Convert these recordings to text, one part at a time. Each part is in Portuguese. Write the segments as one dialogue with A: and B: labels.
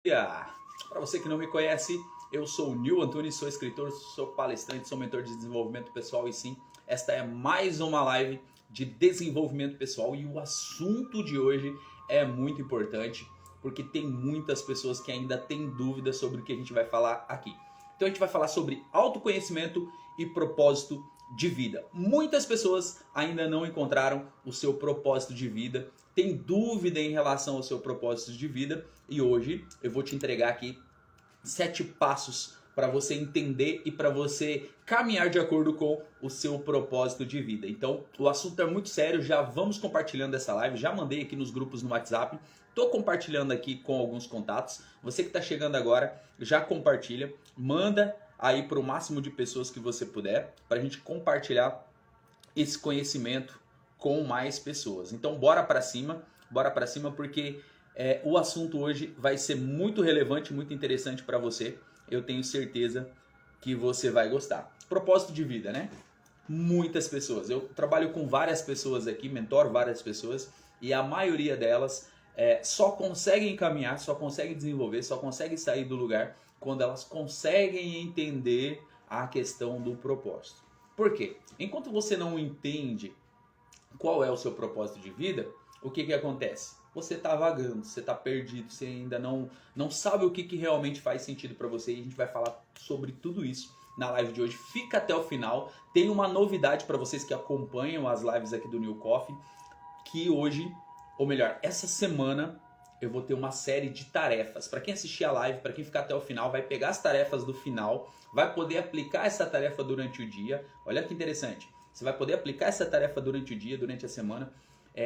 A: Para você que não me conhece, eu sou o Nil Antunes, sou escritor, sou palestrante, sou mentor de desenvolvimento pessoal e sim, esta é mais uma live de desenvolvimento pessoal e o assunto de hoje é muito importante porque tem muitas pessoas que ainda têm dúvidas sobre o que a gente vai falar aqui. Então a gente vai falar sobre autoconhecimento e propósito de vida. Muitas pessoas ainda não encontraram o seu propósito de vida, têm dúvida em relação ao seu propósito de vida e hoje eu vou te entregar aqui 7 passos para você entender e para você caminhar de acordo com o seu propósito de vida. Então, o assunto é muito sério, já vamos compartilhando essa live, já mandei aqui nos grupos no WhatsApp, estou compartilhando aqui com alguns contatos. Você que está chegando agora, já compartilha, manda aí para o máximo de pessoas que você puder, para a gente compartilhar esse conhecimento com mais pessoas. Então, bora para cima porque o assunto hoje vai ser muito relevante, muito interessante para você. Eu tenho certeza que você vai gostar. Propósito de vida, né? Muitas pessoas. Eu trabalho com várias pessoas aqui, mentoro várias pessoas e a maioria delas só conseguem caminhar, só conseguem desenvolver, só conseguem sair do lugar quando elas conseguem entender a questão do propósito. Por quê? Enquanto você não entende qual é o seu propósito de vida, o que acontece? Você está vagando, você está perdido, você ainda não sabe o que realmente faz sentido para você e a gente vai falar sobre tudo isso na live de hoje. Fica até o final, tem uma novidade para vocês que acompanham as lives aqui do New Coffee, que hoje, ou melhor, essa semana eu vou ter uma série de tarefas. Para quem assistir a live, para quem ficar até o final, vai pegar as tarefas do final, vai poder aplicar essa tarefa durante o dia. Olha que interessante. Você vai poder aplicar essa tarefa durante o dia, durante a semana,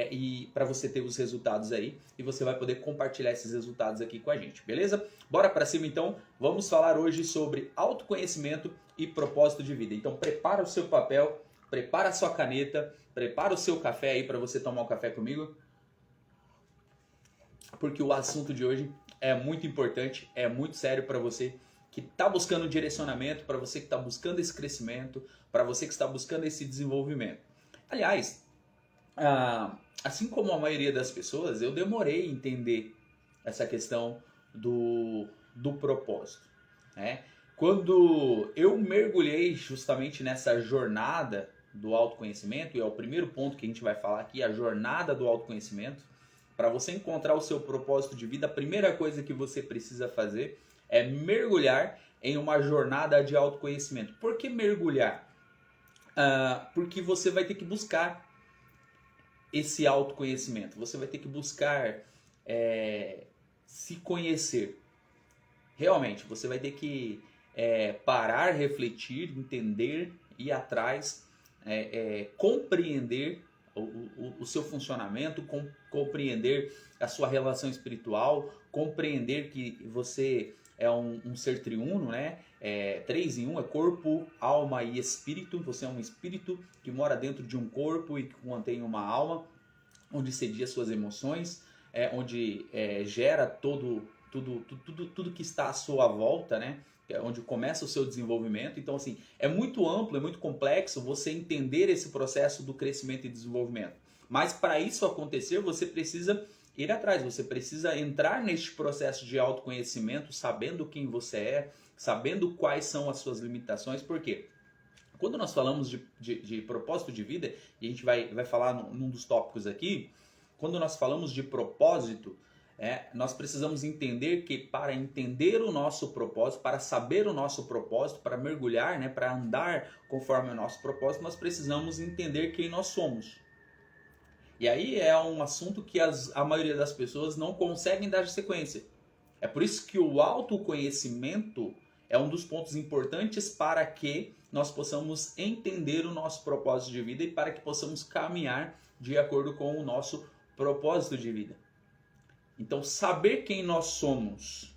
A: e para você ter os resultados aí, e você vai poder compartilhar esses resultados aqui com a gente, beleza? Bora para cima então, vamos falar hoje sobre autoconhecimento e propósito de vida. Então prepara o seu papel, prepara a sua caneta, prepara o seu café aí para você tomar um café comigo, porque o assunto de hoje é muito importante, é muito sério para você que está buscando direcionamento, para você que está buscando esse crescimento, para você que está buscando esse desenvolvimento. Aliás, assim como a maioria das pessoas, eu demorei a entender essa questão do propósito, né? Quando eu mergulhei justamente nessa jornada do autoconhecimento, e é o primeiro ponto que a gente vai falar aqui, a jornada do autoconhecimento, para você encontrar o seu propósito de vida, a primeira coisa que você precisa fazer é mergulhar em uma jornada de autoconhecimento. Por que mergulhar? Porque você vai ter que buscar esse autoconhecimento. Você vai ter que buscar se conhecer. Realmente, você vai ter que parar, refletir, entender, ir atrás, compreender o seu funcionamento, compreender a sua relação espiritual, compreender que você é um ser triuno, né? 3 em 1, é corpo, alma e espírito. Você é um espírito que mora dentro de um corpo e que contém uma alma, onde cedia suas emoções, onde gera tudo que está à sua volta, né? Onde começa o seu desenvolvimento. Então, assim, é muito amplo, é muito complexo você entender esse processo do crescimento e desenvolvimento. Mas para isso acontecer, você precisa ir atrás, você precisa entrar neste processo de autoconhecimento, sabendo quem você é, sabendo quais são as suas limitações. Por quê? Quando nós falamos de propósito de vida, e a gente vai falar num dos tópicos aqui, quando nós falamos de propósito, nós precisamos entender que para entender o nosso propósito, para saber o nosso propósito, para mergulhar, né, para andar conforme o nosso propósito, nós precisamos entender quem nós somos. E aí é um assunto que a maioria das pessoas não conseguem dar sequência. É por isso que o autoconhecimento é um dos pontos importantes para que nós possamos entender o nosso propósito de vida e para que possamos caminhar de acordo com o nosso propósito de vida. Então, saber quem nós somos,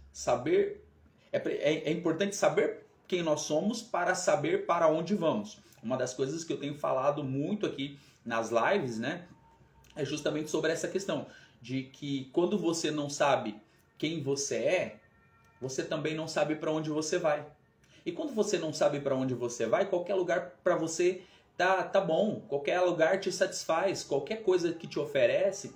A: é importante saber quem nós somos para saber para onde vamos. Uma das coisas que eu tenho falado muito aqui nas lives, né, é justamente sobre essa questão de que quando você não sabe quem você é, você também não sabe para onde você vai. E quando você não sabe para onde você vai, qualquer lugar para você tá bom, qualquer lugar te satisfaz, qualquer coisa que te oferece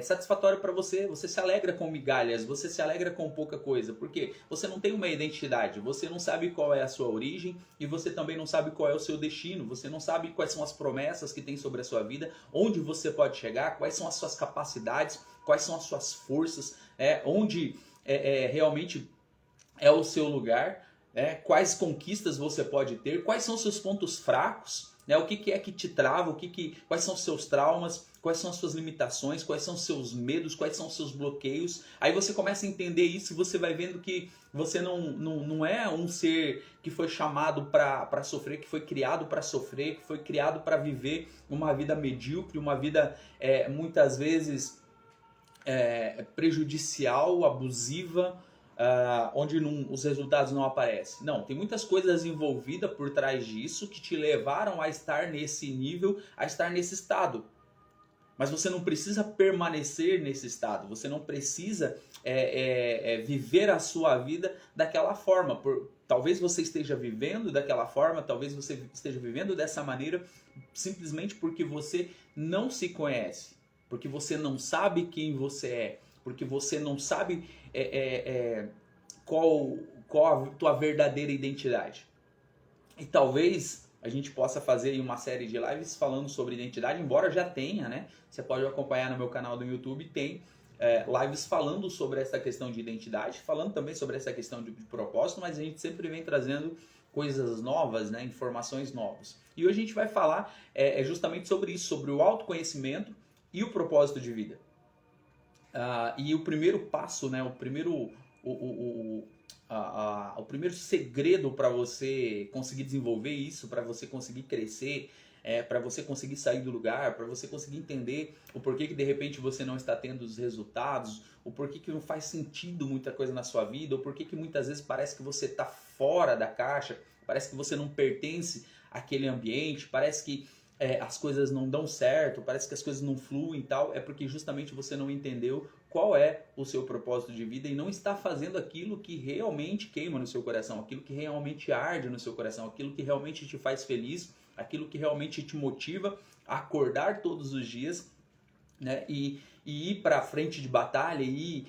A: satisfatório para você. Você se alegra com migalhas, você se alegra com pouca coisa. Por quê? Você não tem uma identidade, você não sabe qual é a sua origem e você também não sabe qual é o seu destino. Você não sabe quais são as promessas que tem sobre a sua vida, onde você pode chegar, quais são as suas capacidades, quais são as suas forças, onde realmente é o seu lugar, quais conquistas você pode ter, quais são os seus pontos fracos, o que é que te trava, quais são os seus traumas, quais são as suas limitações, quais são os seus medos, quais são os seus bloqueios. Aí você começa a entender isso e você vai vendo que você não é um ser que foi chamado para sofrer, que foi criado para sofrer, que foi criado para viver uma vida medíocre, uma vida muitas vezes prejudicial, abusiva, onde os resultados não aparecem. Não, tem muitas coisas envolvidas por trás disso que te levaram a estar nesse nível, a estar nesse estado. Mas você não precisa permanecer nesse estado, você não precisa viver a sua vida daquela forma. Talvez você esteja vivendo daquela forma, talvez você esteja vivendo dessa maneira simplesmente porque você não se conhece, porque você não sabe quem você é, porque você não sabe qual a tua verdadeira identidade. E talvez a gente possa fazer aí uma série de lives falando sobre identidade, embora já tenha, né? Você pode acompanhar no meu canal do YouTube, tem lives falando sobre essa questão de identidade, falando também sobre essa questão de propósito, mas a gente sempre vem trazendo coisas novas, né? Informações novas. E hoje a gente vai falar justamente sobre isso, sobre o autoconhecimento e o propósito de vida. E o primeiro passo, né? O primeiro segredo para você conseguir desenvolver isso, para você conseguir crescer, para você conseguir sair do lugar, para você conseguir entender o porquê que de repente você não está tendo os resultados, o porquê que não faz sentido muita coisa na sua vida, o porquê que muitas vezes parece que você está fora da caixa, parece que você não pertence àquele ambiente, parece que as coisas não dão certo, parece que as coisas não fluem e tal, é porque justamente você não entendeu qual é o seu propósito de vida e não está fazendo aquilo que realmente queima no seu coração, aquilo que realmente arde no seu coração, aquilo que realmente te faz feliz, aquilo que realmente te motiva a acordar todos os dias, né, e ir para a frente de batalha e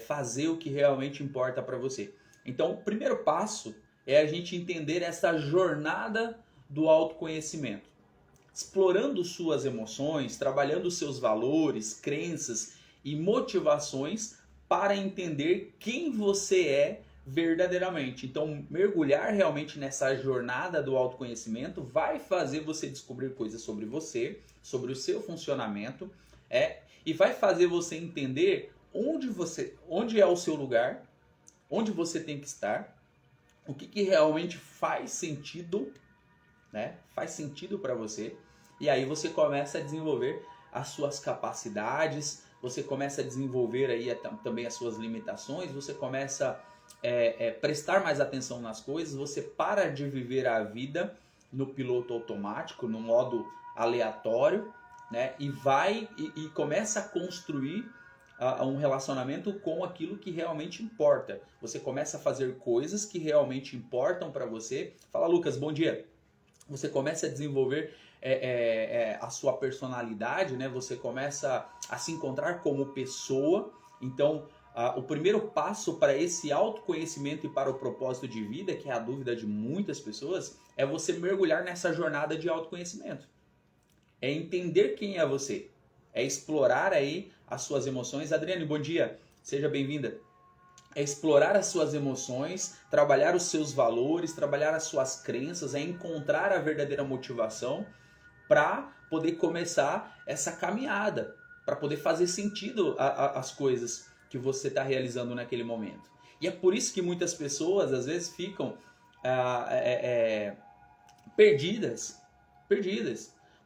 A: fazer o que realmente importa para você. Então, o primeiro passo é a gente entender essa jornada do autoconhecimento. Explorando suas emoções, trabalhando seus valores, crenças e motivações para entender quem você é verdadeiramente. Então, mergulhar realmente nessa jornada do autoconhecimento vai fazer você descobrir coisas sobre você, sobre o seu funcionamento, e vai fazer você entender onde é o seu lugar, onde você tem que estar, o que realmente faz sentido, né? Faz sentido para você, e aí você começa a desenvolver as suas capacidades, você começa a desenvolver aí também as suas limitações, você começa a prestar mais atenção nas coisas, você para de viver a vida no piloto automático, no modo aleatório, né? E começa a construir um relacionamento com aquilo que realmente importa. Você começa a fazer coisas que realmente importam para você. Fala, Lucas, bom dia. Você começa a desenvolver a sua personalidade, né? Você começa a se encontrar como pessoa. Então, o primeiro passo para esse autoconhecimento e para o propósito de vida, que é a dúvida de muitas pessoas, é você mergulhar nessa jornada de autoconhecimento. É entender quem é você. É explorar aí as suas emoções. Adriane, bom dia. Seja bem-vinda. É explorar as suas emoções, trabalhar os seus valores, trabalhar as suas crenças, é encontrar a verdadeira motivação para poder começar essa caminhada, para poder fazer sentido as coisas que você está realizando naquele momento. E é por isso que muitas pessoas às vezes ficam perdidas.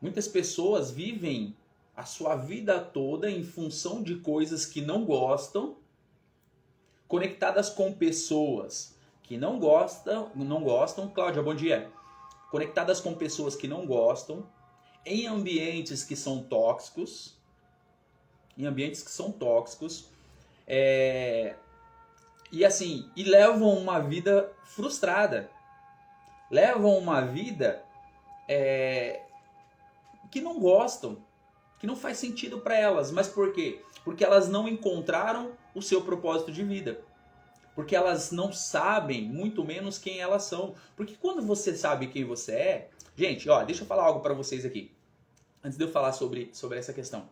A: Muitas pessoas vivem a sua vida toda em função de coisas que não gostam, conectadas com pessoas que não gostam. Cláudia, bom dia. Conectadas com pessoas que não gostam, em ambientes que são tóxicos, e levam uma vida frustrada, levam uma vida que não gostam, que não faz sentido para elas. Mas por quê? Porque elas não encontraram o seu propósito de vida. Porque elas não sabem, muito menos, quem elas são. Porque quando você sabe quem você é... Gente, ó, deixa eu falar algo para vocês aqui. Antes de eu falar sobre essa questão.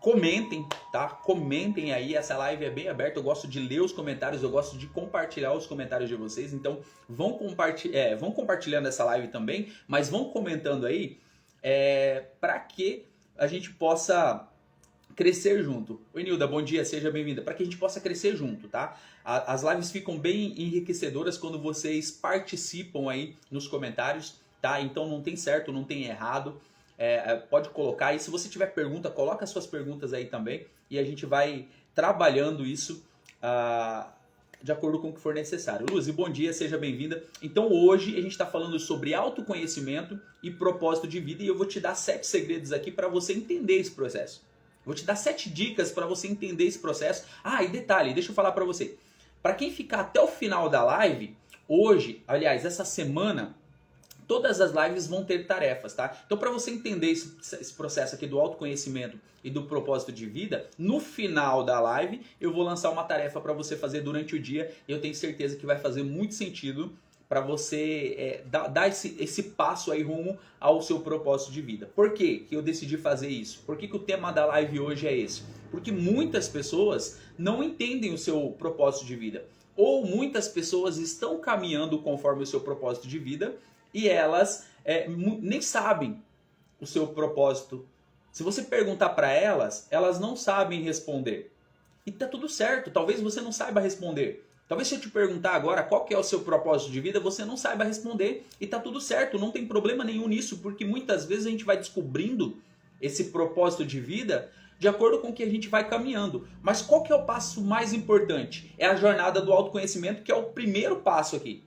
A: Comentem, tá? Comentem aí, essa live é bem aberta, eu gosto de ler os comentários, eu gosto de compartilhar os comentários de vocês, então vão compartilhando essa live também, mas vão comentando aí para que a gente possa crescer junto. Oi Nilda, bom dia, seja bem-vinda. Para que a gente possa crescer junto, tá? As lives ficam bem enriquecedoras quando vocês participam aí nos comentários, tá? Então não tem certo, não tem errado. Pode colocar, e se você tiver pergunta, coloca as suas perguntas aí também, e a gente vai trabalhando isso de acordo com o que for necessário. Luzi, bom dia, seja bem-vinda. Então hoje a gente está falando sobre autoconhecimento e propósito de vida, e eu vou te dar 7 segredos aqui para você entender esse processo. Vou te dar 7 dicas para você entender esse processo. E detalhe, deixa eu falar para você. Para quem ficar até o final da live, hoje, aliás, essa semana, todas as lives vão ter tarefas, tá? Então, para você entender esse processo aqui do autoconhecimento e do propósito de vida, no final da live eu vou lançar uma tarefa para você fazer durante o dia. E eu tenho certeza que vai fazer muito sentido para você dar esse passo aí rumo ao seu propósito de vida. Por que eu decidi fazer isso? Por que o tema da live hoje é esse? Porque muitas pessoas não entendem o seu propósito de vida. Ou muitas pessoas estão caminhando conforme o seu propósito de vida e elas nem sabem o seu propósito. Se você perguntar para elas, elas não sabem responder. E tá tudo certo, talvez você não saiba responder. Talvez se eu te perguntar agora qual que é o seu propósito de vida, você não saiba responder. E tá tudo certo, não tem problema nenhum nisso, porque muitas vezes a gente vai descobrindo esse propósito de vida de acordo com o que a gente vai caminhando. Mas qual que é o passo mais importante? É a jornada do autoconhecimento, que é o primeiro passo aqui.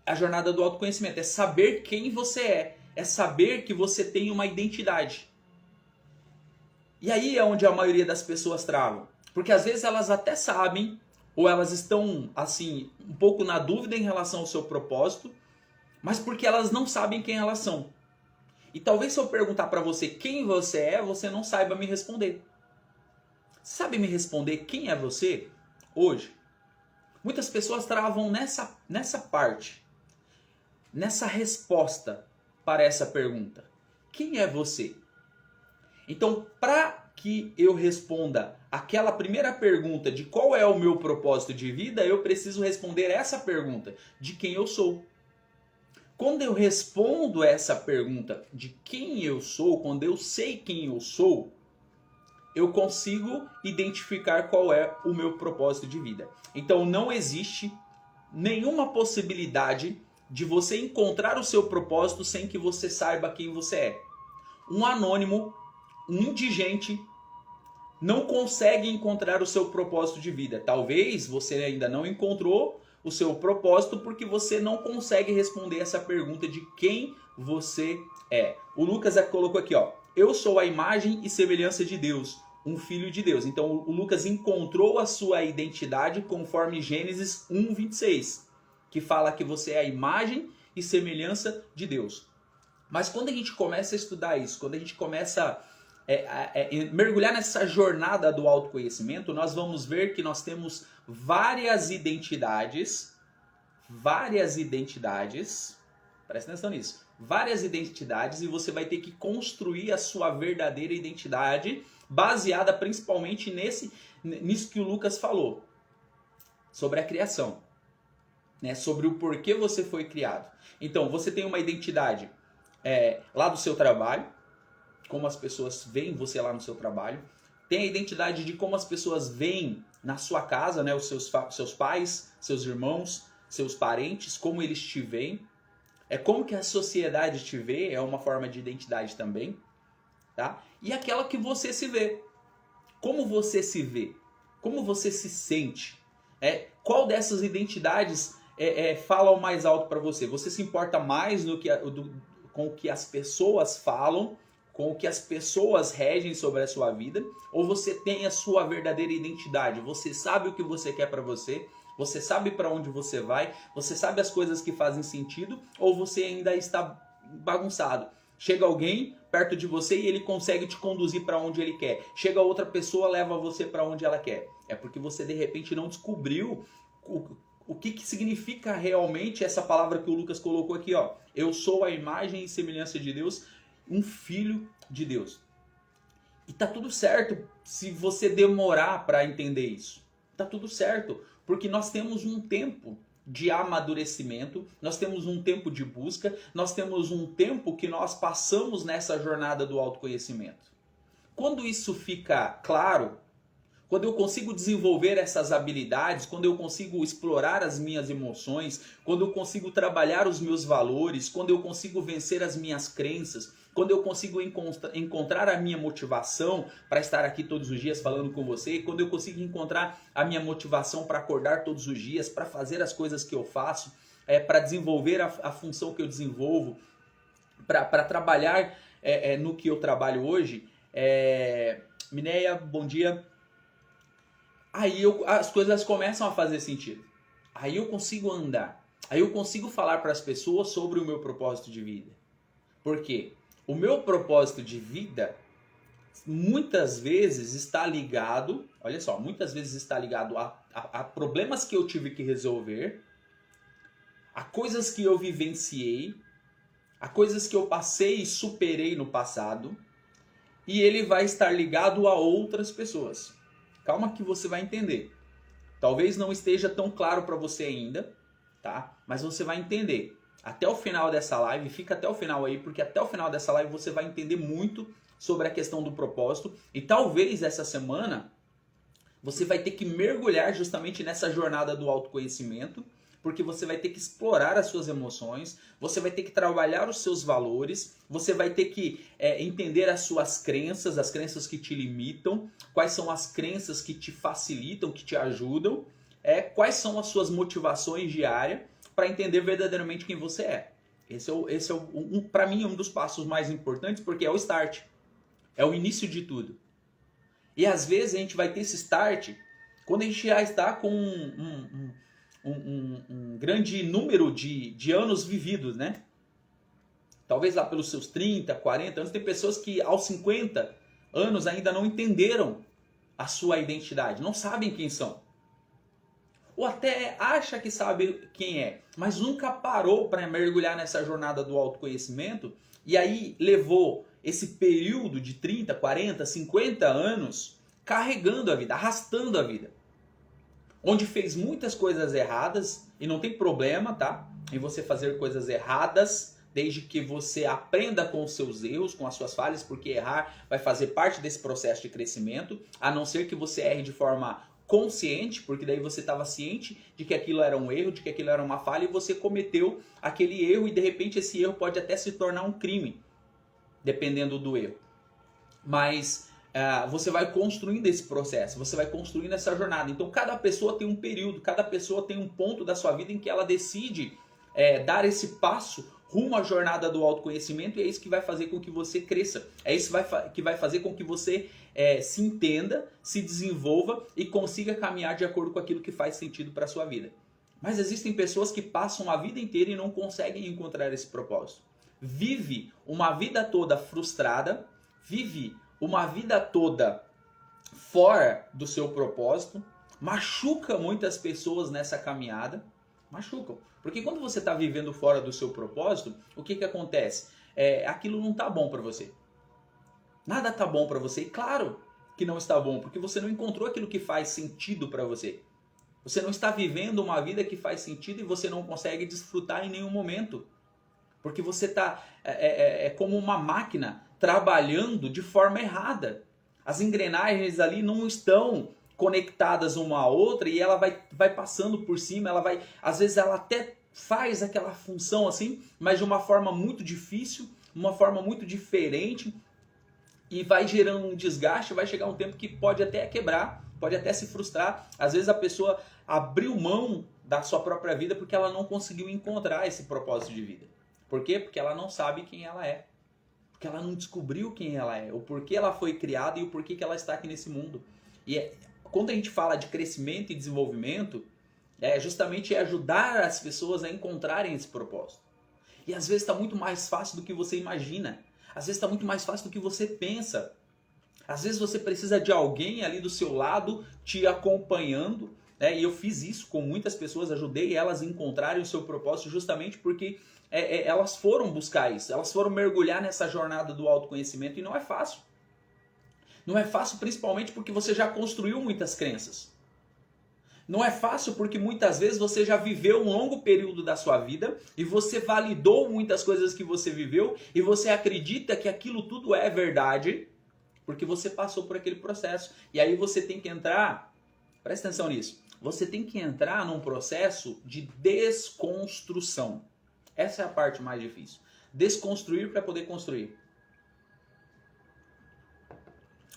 A: A jornada do autoconhecimento é saber quem você é saber que você tem uma identidade. E aí é onde a maioria das pessoas travam. Porque às vezes elas até sabem, ou elas estão assim um pouco na dúvida em relação ao seu propósito, mas porque elas não sabem quem elas são. E talvez se eu perguntar para você quem você é, você não saiba me responder. Sabe me responder quem é você hoje? Muitas pessoas travam nessa parte, nessa resposta para essa pergunta. Quem é você? Então, para que eu responda aquela primeira pergunta de qual é o meu propósito de vida, eu preciso responder essa pergunta de quem eu sou. Quando eu respondo essa pergunta de quem eu sou, quando eu sei quem eu sou, eu consigo identificar qual é o meu propósito de vida. Então não existe nenhuma possibilidade de você encontrar o seu propósito sem que você saiba quem você é. Um anônimo, um indigente, não consegue encontrar o seu propósito de vida. Talvez você ainda não encontrou o seu propósito porque você não consegue responder essa pergunta de quem você é. O Lucas colocou aqui, ó. Eu sou a imagem e semelhança de Deus, um filho de Deus. Então o Lucas encontrou a sua identidade conforme Gênesis 1:26, que fala que você é a imagem e semelhança de Deus. Mas quando a gente começa a estudar isso, quando a gente começa mergulhar nessa jornada do autoconhecimento, nós vamos ver que nós temos várias identidades, presta atenção nisso, várias identidades, e você vai ter que construir a sua verdadeira identidade, baseada principalmente nisso que o Lucas falou, sobre a criação, né? Sobre o porquê você foi criado. Então, você tem uma identidade lá do seu trabalho, como as pessoas veem você lá no seu trabalho. Tem a identidade de como as pessoas veem na sua casa, né? Os seus pais, seus irmãos, seus parentes, como eles te veem. Como que a sociedade te vê, é uma forma de identidade também. Tá? E aquela que você se vê. Como você se vê? Como você se sente? Qual dessas identidades fala mais alto para você? Você se importa mais com o que as pessoas falam, com o que as pessoas regem sobre a sua vida, ou você tem a sua verdadeira identidade? Você sabe o que você quer para você, você sabe para onde você vai, você sabe as coisas que fazem sentido, ou você ainda está bagunçado? Chega alguém perto de você e ele consegue te conduzir para onde ele quer. Chega outra pessoa, leva você para onde ela quer. É porque você de repente não descobriu o que significa realmente essa palavra que o Lucas colocou aqui, ó. Eu sou a imagem e semelhança de Deus, um filho de Deus. E tá tudo certo se você demorar para entender isso. Tá tudo certo, porque nós temos um tempo de amadurecimento, nós temos um tempo de busca, nós temos um tempo que nós passamos nessa jornada do autoconhecimento. Quando isso fica claro, quando eu consigo desenvolver essas habilidades, quando eu consigo explorar as minhas emoções, quando eu consigo trabalhar os meus valores, quando eu consigo vencer as minhas crenças, quando eu consigo encontrar a minha motivação para estar aqui todos os dias falando com você, quando eu consigo encontrar a minha motivação para acordar todos os dias, para fazer as coisas que eu faço, para desenvolver a função que eu desenvolvo, para trabalhar no que eu trabalho hoje. Mineia, bom dia. Aí as coisas começam a fazer sentido. Aí eu consigo andar. Aí eu consigo falar para as pessoas sobre o meu propósito de vida. Por quê? O meu propósito de vida muitas vezes está ligado, olha só, muitas vezes está ligado a problemas que eu tive que resolver, a coisas que eu vivenciei, a coisas que eu passei e superei no passado, e ele vai estar ligado a outras pessoas. Calma que você vai entender. Talvez não esteja tão claro para você ainda, tá? Mas você vai entender. Até o final dessa live, fica até o final aí, porque até o final dessa live você vai entender muito sobre a questão do propósito. E talvez essa semana você vai ter que mergulhar justamente nessa jornada do autoconhecimento, porque você vai ter que explorar as suas emoções, você vai ter que trabalhar os seus valores, você vai ter que entender as suas crenças, as crenças que te limitam, quais são as crenças que te facilitam, que te ajudam, quais são as suas motivações diárias, para entender verdadeiramente quem você é. Esse é para mim, um dos passos mais importantes, porque é o start. É o início de tudo. E às vezes a gente vai ter esse start quando a gente já está com um grande número de anos vividos, né? Talvez lá pelos seus 30, 40 anos. Tem pessoas que aos 50 anos ainda não entenderam a sua identidade, não sabem quem são. Ou até acha que sabe quem é, mas nunca parou para mergulhar nessa jornada do autoconhecimento e aí levou esse período de 30, 40, 50 anos carregando a vida, arrastando a vida. Onde fez muitas coisas erradas, e não tem problema, tá? Em você fazer coisas erradas, desde que você aprenda com os seus erros, com as suas falhas, porque errar vai fazer parte desse processo de crescimento, a não ser que você erre de forma consciente, porque daí você estava ciente de que aquilo era um erro, de que aquilo era uma falha, e você cometeu aquele erro, e de repente esse erro pode até se tornar um crime, dependendo do erro. Mas você vai construindo esse processo, você vai construindo essa jornada. Então cada pessoa tem um período, cada pessoa tem um ponto da sua vida em que ela decide dar esse passo rumo à jornada do autoconhecimento, e é isso que vai fazer com que você cresça. É isso que vai fazer com que você se entenda, se desenvolva e consiga caminhar de acordo com aquilo que faz sentido para a sua vida. Mas existem pessoas que passam a vida inteira e não conseguem encontrar esse propósito. Vive uma vida toda frustrada, vive uma vida toda fora do seu propósito, machuca muitas pessoas nessa caminhada, machucam. Porque quando você está vivendo fora do seu propósito, o que acontece? Aquilo não está bom para você. Nada está bom para você. E claro que não está bom, porque você não encontrou aquilo que faz sentido para você. Você não está vivendo uma vida que faz sentido e você não consegue desfrutar em nenhum momento. Porque você está como uma máquina trabalhando de forma errada. As engrenagens ali não estão conectadas uma à outra e ela vai passando por cima, às vezes ela até faz aquela função assim, mas de uma forma muito difícil, uma forma muito diferente, e vai gerando um desgaste, vai chegar um tempo que pode até quebrar, pode até se frustrar. Às vezes a pessoa abriu mão da sua própria vida porque ela não conseguiu encontrar esse propósito de vida. Por quê? Porque ela não sabe quem ela é. Porque ela não descobriu quem ela é, o porquê ela foi criada e o porquê que ela está aqui nesse mundo. E quando a gente fala de crescimento e desenvolvimento, justamente ajudar as pessoas a encontrarem esse propósito. E às vezes está muito mais fácil do que você imagina. Às vezes está muito mais fácil do que você pensa. Às vezes você precisa de alguém ali do seu lado te acompanhando, né? E eu fiz isso com muitas pessoas, ajudei elas a encontrarem o seu propósito justamente porque elas foram buscar isso, elas foram mergulhar nessa jornada do autoconhecimento e não é fácil. Não é fácil principalmente porque você já construiu muitas crenças. Não é fácil porque muitas vezes você já viveu um longo período da sua vida e você validou muitas coisas que você viveu e você acredita que aquilo tudo é verdade porque você passou por aquele processo. E aí você tem que entrar, presta atenção nisso, você tem que entrar num processo de desconstrução. Essa é a parte mais difícil. Desconstruir para poder construir.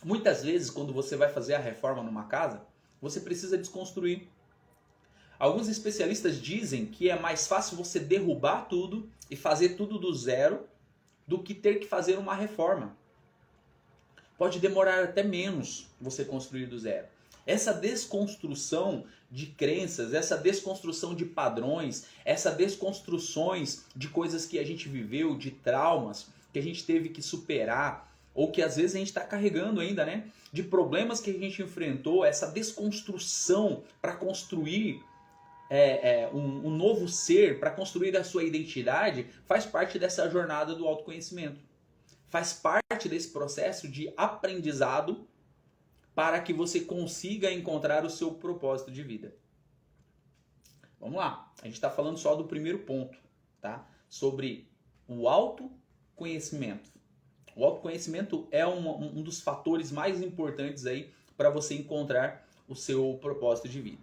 A: Muitas vezes, quando você vai fazer a reforma numa casa, você precisa desconstruir. Alguns especialistas dizem que é mais fácil você derrubar tudo e fazer tudo do zero do que ter que fazer uma reforma. Pode demorar até menos você construir do zero. Essa desconstrução de crenças, essa desconstrução de padrões, essa desconstruções de coisas que a gente viveu, de traumas que a gente teve que superar, ou que às vezes a gente está carregando ainda, né? De problemas que a gente enfrentou, essa desconstrução para construir um novo ser, para construir a sua identidade, faz parte dessa jornada do autoconhecimento. Faz parte desse processo de aprendizado para que você consiga encontrar o seu propósito de vida. Vamos lá, a gente está falando só do primeiro ponto, tá? Sobre o autoconhecimento. O autoconhecimento é um dos fatores mais importantes aí para você encontrar o seu propósito de vida.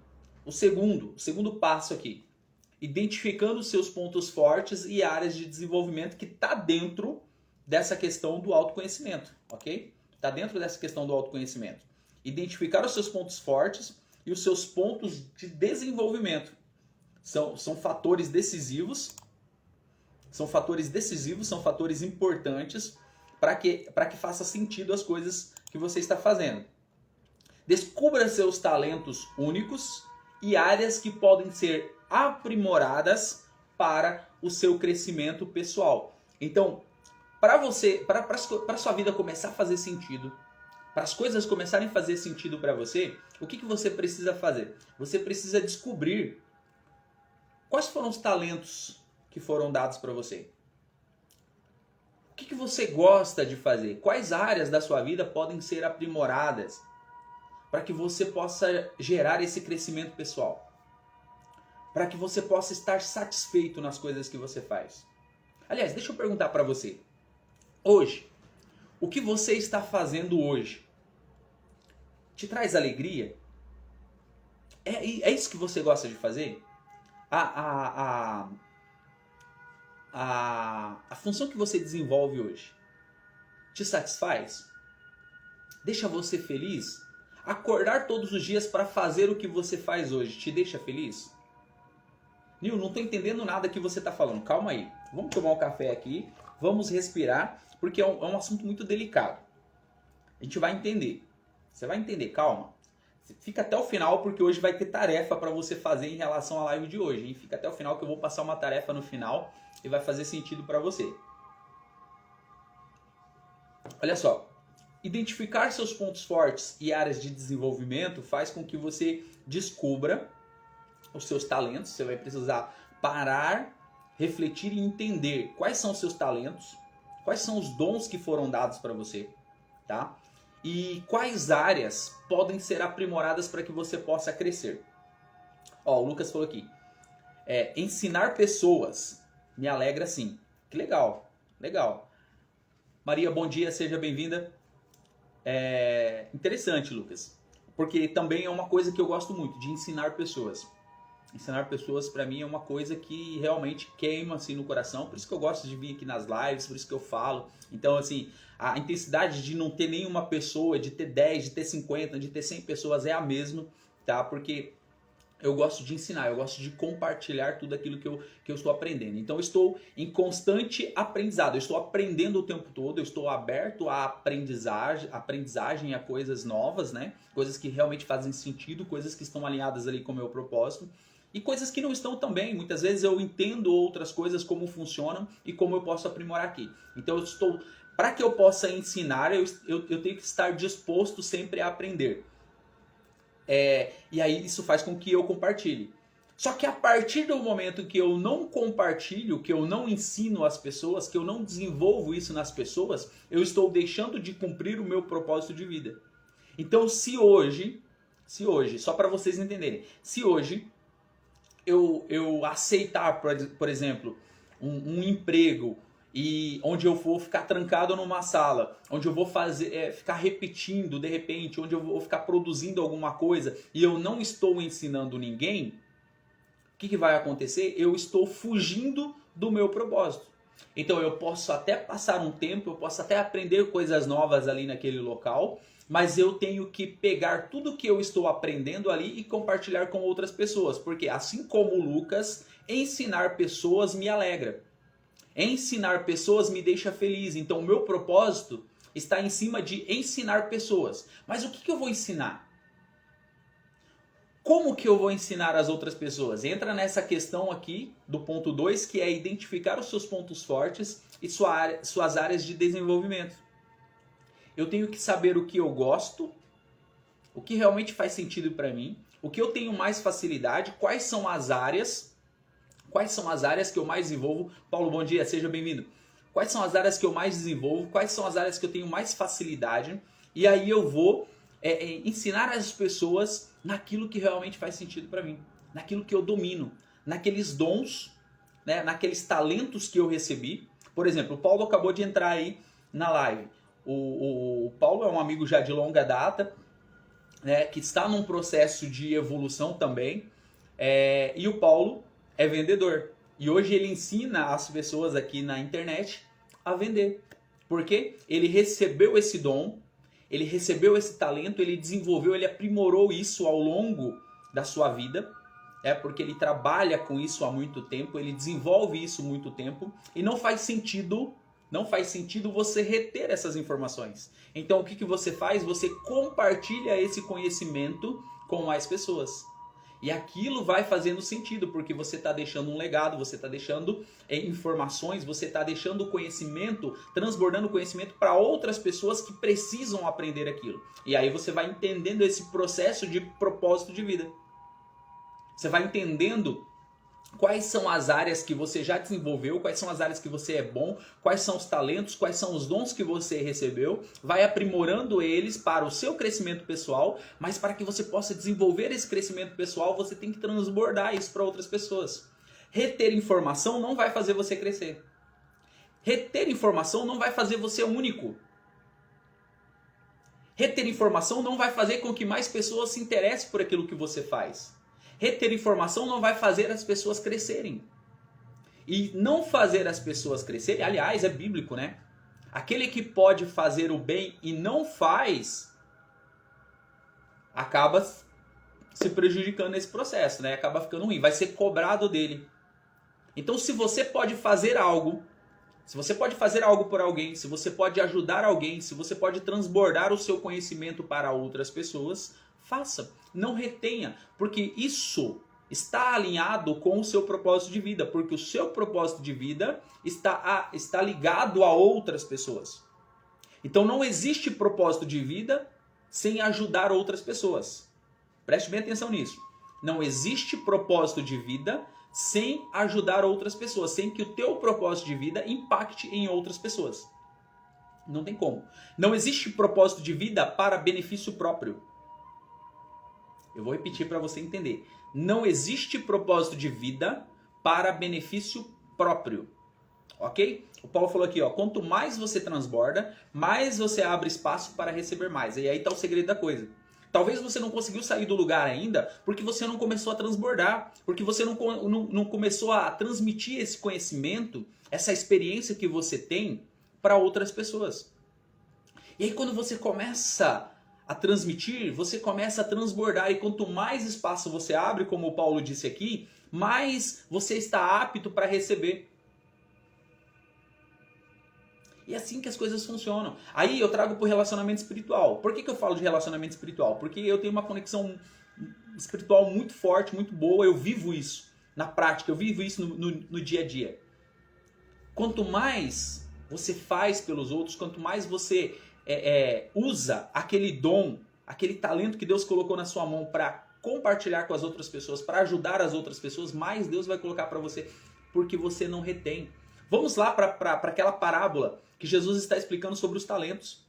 A: O segundo passo aqui, identificando os seus pontos fortes e áreas de desenvolvimento que está dentro dessa questão do autoconhecimento, ok? Está dentro dessa questão do autoconhecimento. Identificar os seus pontos fortes e os seus pontos de desenvolvimento. São fatores decisivos, são fatores importantes para que faça sentido as coisas que você está fazendo. Descubra seus talentos únicos e áreas que podem ser aprimoradas para o seu crescimento pessoal. Então, para a sua vida começar a fazer sentido, para as coisas começarem a fazer sentido para você, o que você precisa fazer? Você precisa descobrir quais foram os talentos que foram dados para você. O que você gosta de fazer? Quais áreas da sua vida podem ser aprimoradas para que você possa gerar esse crescimento pessoal? Para que você possa estar satisfeito nas coisas que você faz. Aliás, deixa eu perguntar para você. Hoje, o que você está fazendo hoje te traz alegria? É isso que você gosta de fazer? A função que você desenvolve hoje te satisfaz? Deixa você feliz? Acordar todos os dias para fazer o que você faz hoje te deixa feliz? Nil, não estou entendendo nada que você está falando. Calma aí. Vamos tomar um café aqui. Vamos respirar, porque é um assunto muito delicado. A gente vai entender. Você vai entender, calma. Fica até o final, porque hoje vai ter tarefa para você fazer em relação à live de hoje. Hein? Fica até o final que eu vou passar uma tarefa no final e vai fazer sentido para você. Olha só. Identificar seus pontos fortes e áreas de desenvolvimento faz com que você descubra os seus talentos. Você vai precisar parar, refletir e entender quais são os seus talentos, quais são os dons que foram dados para você, tá? E quais áreas podem ser aprimoradas para que você possa crescer. Ó, o Lucas falou aqui, ensinar pessoas me alegra sim. Que legal, legal. Maria, bom dia, seja bem-vinda. Interessante, Lucas, porque também é uma coisa que eu gosto muito, de ensinar pessoas. Ensinar pessoas para mim é uma coisa que realmente queima assim no coração, por isso que eu gosto de vir aqui nas lives, por isso que eu falo. Então assim, a intensidade de não ter nenhuma pessoa, de ter 10, de ter 50, de ter 100 pessoas é a mesma, tá? Porque eu gosto de ensinar, eu gosto de compartilhar tudo aquilo que eu estou aprendendo. Então eu estou em constante aprendizado, eu estou aprendendo o tempo todo, eu estou aberto à aprendizagem a coisas novas, né? Coisas que realmente fazem sentido, coisas que estão alinhadas ali com o meu propósito. E coisas que não estão também. Muitas vezes eu entendo outras coisas, como funcionam e como eu posso aprimorar aqui. Então eu estou Para que eu possa ensinar, eu tenho que estar disposto sempre a aprender. E aí isso faz com que eu compartilhe. Só que a partir do momento que eu não compartilho, que eu não ensino as pessoas, que eu não desenvolvo isso nas pessoas, eu estou deixando de cumprir o meu propósito de vida. Então se hoje, só para vocês entenderem, se hoje eu aceitar, por exemplo, um emprego e onde eu vou ficar trancado numa sala, onde eu vou ficar repetindo de repente, onde eu vou ficar produzindo alguma coisa e eu não estou ensinando ninguém, o que vai acontecer? Eu estou fugindo do meu propósito. Então eu posso até passar um tempo, eu posso até aprender coisas novas ali naquele local, mas eu tenho que pegar tudo que eu estou aprendendo ali e compartilhar com outras pessoas. Porque assim como Lucas, ensinar pessoas me alegra. Ensinar pessoas me deixa feliz. Então o meu propósito está em cima de ensinar pessoas. Mas o que eu vou ensinar? Como que eu vou ensinar as outras pessoas? Entra nessa questão aqui do ponto 2, que é identificar os seus pontos fortes e suas áreas de desenvolvimento. Eu tenho que saber o que eu gosto, o que realmente faz sentido para mim, o que eu tenho mais facilidade, quais são as áreas que eu mais desenvolvo. Paulo, bom dia, seja bem-vindo. Quais são as áreas que eu mais desenvolvo, quais são as áreas que eu tenho mais facilidade, e aí eu vou ensinar as pessoas naquilo que realmente faz sentido para mim, naquilo que eu domino, naqueles dons, né, naqueles talentos que eu recebi. Por exemplo, o Paulo acabou de entrar aí na live. O Paulo é um amigo já de longa data, né, que está num processo de evolução também, e o Paulo é vendedor. E hoje ele ensina as pessoas aqui na internet a vender. Porque ele recebeu esse dom, ele recebeu esse talento, ele desenvolveu, ele aprimorou isso ao longo da sua vida, porque ele trabalha com isso há muito tempo, ele desenvolve isso há muito tempo, e não faz sentido você reter essas informações. Então o que você faz? Você compartilha esse conhecimento com mais pessoas. E aquilo vai fazendo sentido, porque você está deixando um legado, você está deixando informações, você está deixando conhecimento, transbordando conhecimento para outras pessoas que precisam aprender aquilo. E aí você vai entendendo esse processo de propósito de vida. Você vai entendendo quais são as áreas que você já desenvolveu, quais são as áreas que você é bom, quais são os talentos, quais são os dons que você recebeu, vai aprimorando eles para o seu crescimento pessoal, mas para que você possa desenvolver esse crescimento pessoal, você tem que transbordar isso para outras pessoas. Reter informação não vai fazer você crescer. Reter informação não vai fazer você único. Reter informação não vai fazer com que mais pessoas se interessem por aquilo que você faz. Reter informação não vai fazer as pessoas crescerem. E não fazer as pessoas crescerem, aliás, é bíblico, né? Aquele que pode fazer o bem e não faz, acaba se prejudicando nesse processo, né? Acaba ficando ruim, vai ser cobrado dele. Então, se você pode fazer algo, se você pode fazer algo por alguém, se você pode ajudar alguém, se você pode transbordar o seu conhecimento para outras pessoas, faça, não retenha, porque isso está alinhado com o seu propósito de vida, porque o seu propósito de vida está ligado a outras pessoas. Então não existe propósito de vida sem ajudar outras pessoas. Preste bem atenção nisso. Não existe propósito de vida sem ajudar outras pessoas, sem que o teu propósito de vida impacte em outras pessoas. Não tem como. Não existe propósito de vida para benefício próprio. Eu vou repetir para você entender. Não existe propósito de vida para benefício próprio. Ok? O Paulo falou aqui, ó, quanto mais você transborda, mais você abre espaço para receber mais. E aí está o segredo da coisa. Talvez você não conseguiu sair do lugar ainda porque você não começou a transbordar, porque você não começou a transmitir esse conhecimento, essa experiência que você tem para outras pessoas. E aí quando você começa a transmitir, você começa a transbordar, e quanto mais espaço você abre, como o Paulo disse aqui, mais você está apto para receber. E é assim que as coisas funcionam. Aí eu trago para o relacionamento espiritual. Por que eu falo de relacionamento espiritual? Porque eu tenho uma conexão espiritual muito forte, muito boa, eu vivo isso na prática, eu vivo isso no dia a dia. Quanto mais você faz pelos outros, quanto mais você usa aquele dom, aquele talento que Deus colocou na sua mão para compartilhar com as outras pessoas, para ajudar as outras pessoas, mais Deus vai colocar para você, porque você não retém. Vamos lá para aquela parábola que Jesus está explicando sobre os talentos.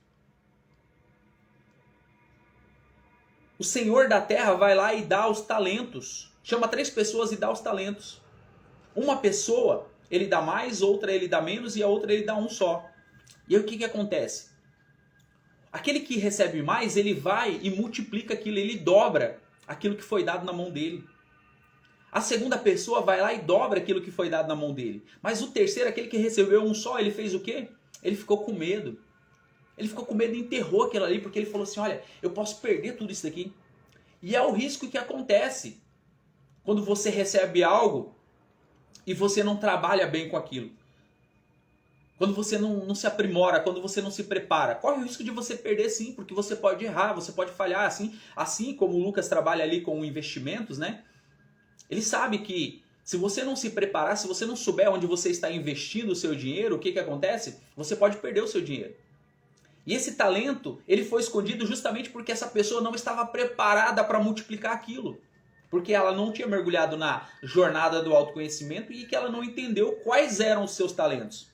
A: O Senhor da terra vai lá e dá os talentos. Chama 3 pessoas e dá os talentos. Uma pessoa, ele dá mais, outra ele dá menos e a outra ele dá um só. E aí o que acontece? Aquele que recebe mais, ele vai e multiplica aquilo, ele dobra aquilo que foi dado na mão dele. A segunda pessoa vai lá e dobra aquilo que foi dado na mão dele. Mas o terceiro, aquele que recebeu um só, ele fez o quê? Ele ficou com medo. Ele ficou com medo e enterrou aquilo ali, porque ele falou assim, olha, eu posso perder tudo isso daqui. E é o risco que acontece quando você recebe algo e você não trabalha bem com aquilo. Quando você não se aprimora, quando você não se prepara. Corre o risco de você perder sim, porque você pode errar, você pode falhar. Assim como o Lucas trabalha ali com investimentos, né? Ele sabe que se você não se preparar, se você não souber onde você está investindo o seu dinheiro, o que acontece? Você pode perder o seu dinheiro. E esse talento, ele foi escondido justamente porque essa pessoa não estava preparada para multiplicar aquilo. Porque ela não tinha mergulhado na jornada do autoconhecimento e que ela não entendeu quais eram os seus talentos.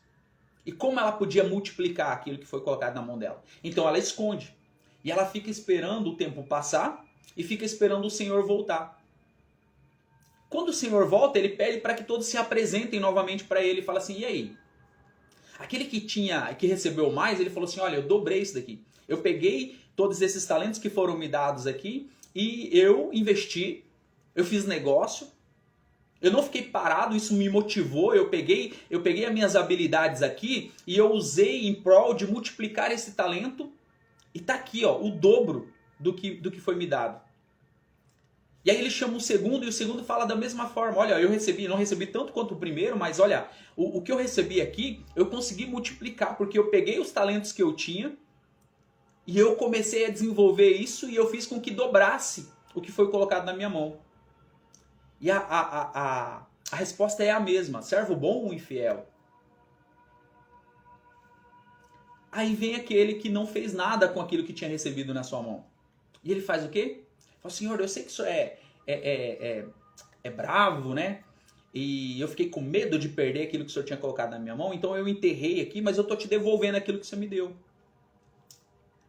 A: E como ela podia multiplicar aquilo que foi colocado na mão dela. Então ela esconde. E ela fica esperando o tempo passar e fica esperando o Senhor voltar. Quando o Senhor volta, ele pede para que todos se apresentem novamente para ele. E fala assim, e aí? Aquele que recebeu mais, ele falou assim, olha, eu dobrei isso daqui. Eu peguei todos esses talentos que foram me dados aqui e eu investi, eu fiz negócio, eu não fiquei parado, isso me motivou, eu peguei as minhas habilidades aqui e eu usei em prol de multiplicar esse talento e tá aqui, ó, o dobro do que foi me dado. E aí ele chama o segundo e o segundo fala da mesma forma. Olha, eu não recebi tanto quanto o primeiro, mas olha, o que eu recebi aqui, eu consegui multiplicar, porque eu peguei os talentos que eu tinha e eu comecei a desenvolver isso e eu fiz com que dobrasse o que foi colocado na minha mão. E a resposta é a mesma, servo bom ou infiel? Aí vem aquele que não fez nada com aquilo que tinha recebido na sua mão. E ele faz o quê? Fala, Senhor, eu sei que isso é bravo, né? E eu fiquei com medo de perder aquilo que o Senhor tinha colocado na minha mão, então eu enterrei aqui, mas eu estou te devolvendo aquilo que você me deu.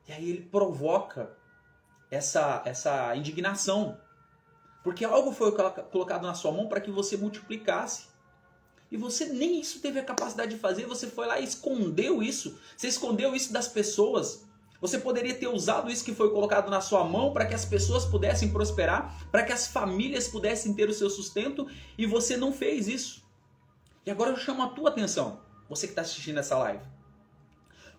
A: E aí ele provoca essa indignação. Porque algo foi colocado na sua mão para que você multiplicasse. E você nem isso teve a capacidade de fazer, você foi lá e escondeu isso. Você escondeu isso das pessoas. Você poderia ter usado isso que foi colocado na sua mão para que as pessoas pudessem prosperar, para que as famílias pudessem ter o seu sustento, e você não fez isso. E agora eu chamo a tua atenção, você que está assistindo essa live.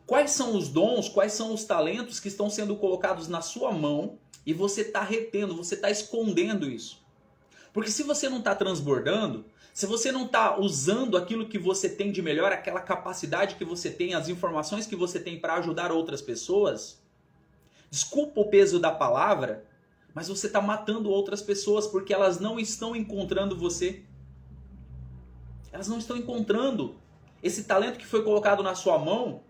A: Quais são os dons, quais são os talentos que estão sendo colocados na sua mão e você está retendo, você está escondendo isso? Porque se você não está transbordando, se você não está usando aquilo que você tem de melhor, aquela capacidade que você tem, as informações que você tem para ajudar outras pessoas, desculpa o peso da palavra, mas você está matando outras pessoas porque elas não estão encontrando você. Elas não estão encontrando esse talento que foi colocado na sua mão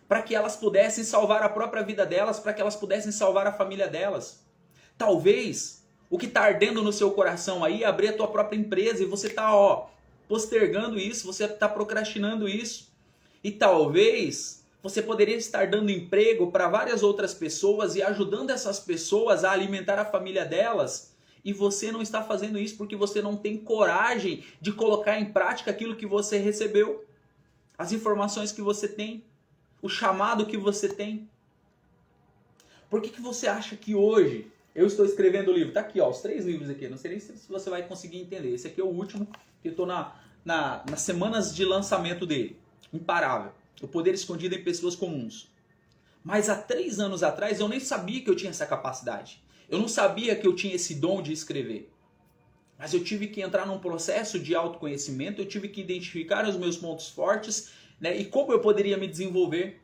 A: para que elas pudessem salvar a própria vida delas, para que elas pudessem salvar a família delas. Talvez o que está ardendo no seu coração aí é abrir a tua própria empresa e você está postergando isso, você está procrastinando isso. E talvez você poderia estar dando emprego para várias outras pessoas e ajudando essas pessoas a alimentar a família delas. E você não está fazendo isso porque você não tem coragem de colocar em prática aquilo que você recebeu. As informações que você tem. O chamado que você tem. Por que você acha que hoje eu estou escrevendo o livro? Tá aqui, ó, os 3 livros aqui. Não sei nem se você vai conseguir entender. Esse aqui é o último, que eu estou nas semanas de lançamento dele. Imparável. O poder escondido em pessoas comuns. Mas há 3 anos atrás eu nem sabia que eu tinha essa capacidade. Eu não sabia que eu tinha esse dom de escrever. Mas eu tive que entrar num processo de autoconhecimento, eu tive que identificar os meus pontos fortes, né, e como eu poderia me desenvolver.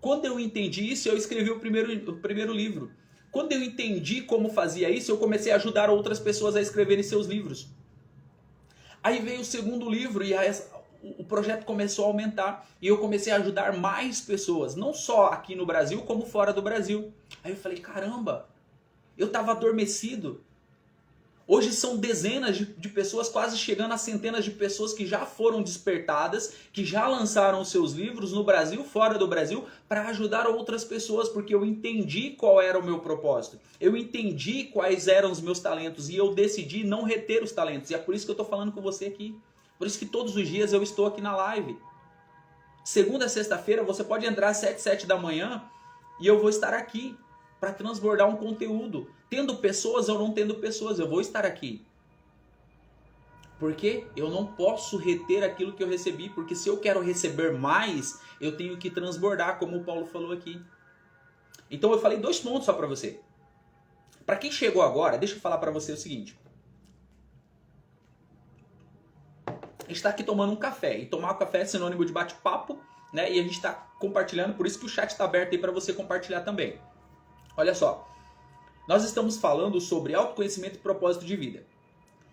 A: Quando eu entendi isso, eu escrevi o primeiro livro. Quando eu entendi como fazia isso, eu comecei a ajudar outras pessoas a escreverem seus livros. Aí veio o segundo livro, e o projeto começou a aumentar e eu comecei a ajudar mais pessoas, não só aqui no Brasil, como fora do Brasil. Aí eu falei, caramba, eu estava adormecido. Hoje são dezenas de pessoas, quase chegando a centenas de pessoas que já foram despertadas, que já lançaram seus livros no Brasil, fora do Brasil, para ajudar outras pessoas, porque eu entendi qual era o meu propósito. Eu entendi quais eram os meus talentos e eu decidi não reter os talentos. E é por isso que eu estou falando com você aqui. Por isso que todos os dias eu estou aqui na live. Segunda a sexta-feira você pode entrar às 7 da manhã e eu vou estar aqui para transbordar um conteúdo. Tendo pessoas ou não tendo pessoas, eu vou estar aqui. Porque eu não posso reter aquilo que eu recebi, porque se eu quero receber mais, eu tenho que transbordar, como o Paulo falou aqui. Então eu falei 2 pontos só para você. Para quem chegou agora, deixa eu falar para você o seguinte. A gente está aqui tomando um café, e tomar um café é sinônimo de bate-papo, né? E a gente está compartilhando, por isso que o chat está aberto aí para você compartilhar também. Olha só, nós estamos falando sobre autoconhecimento e propósito de vida.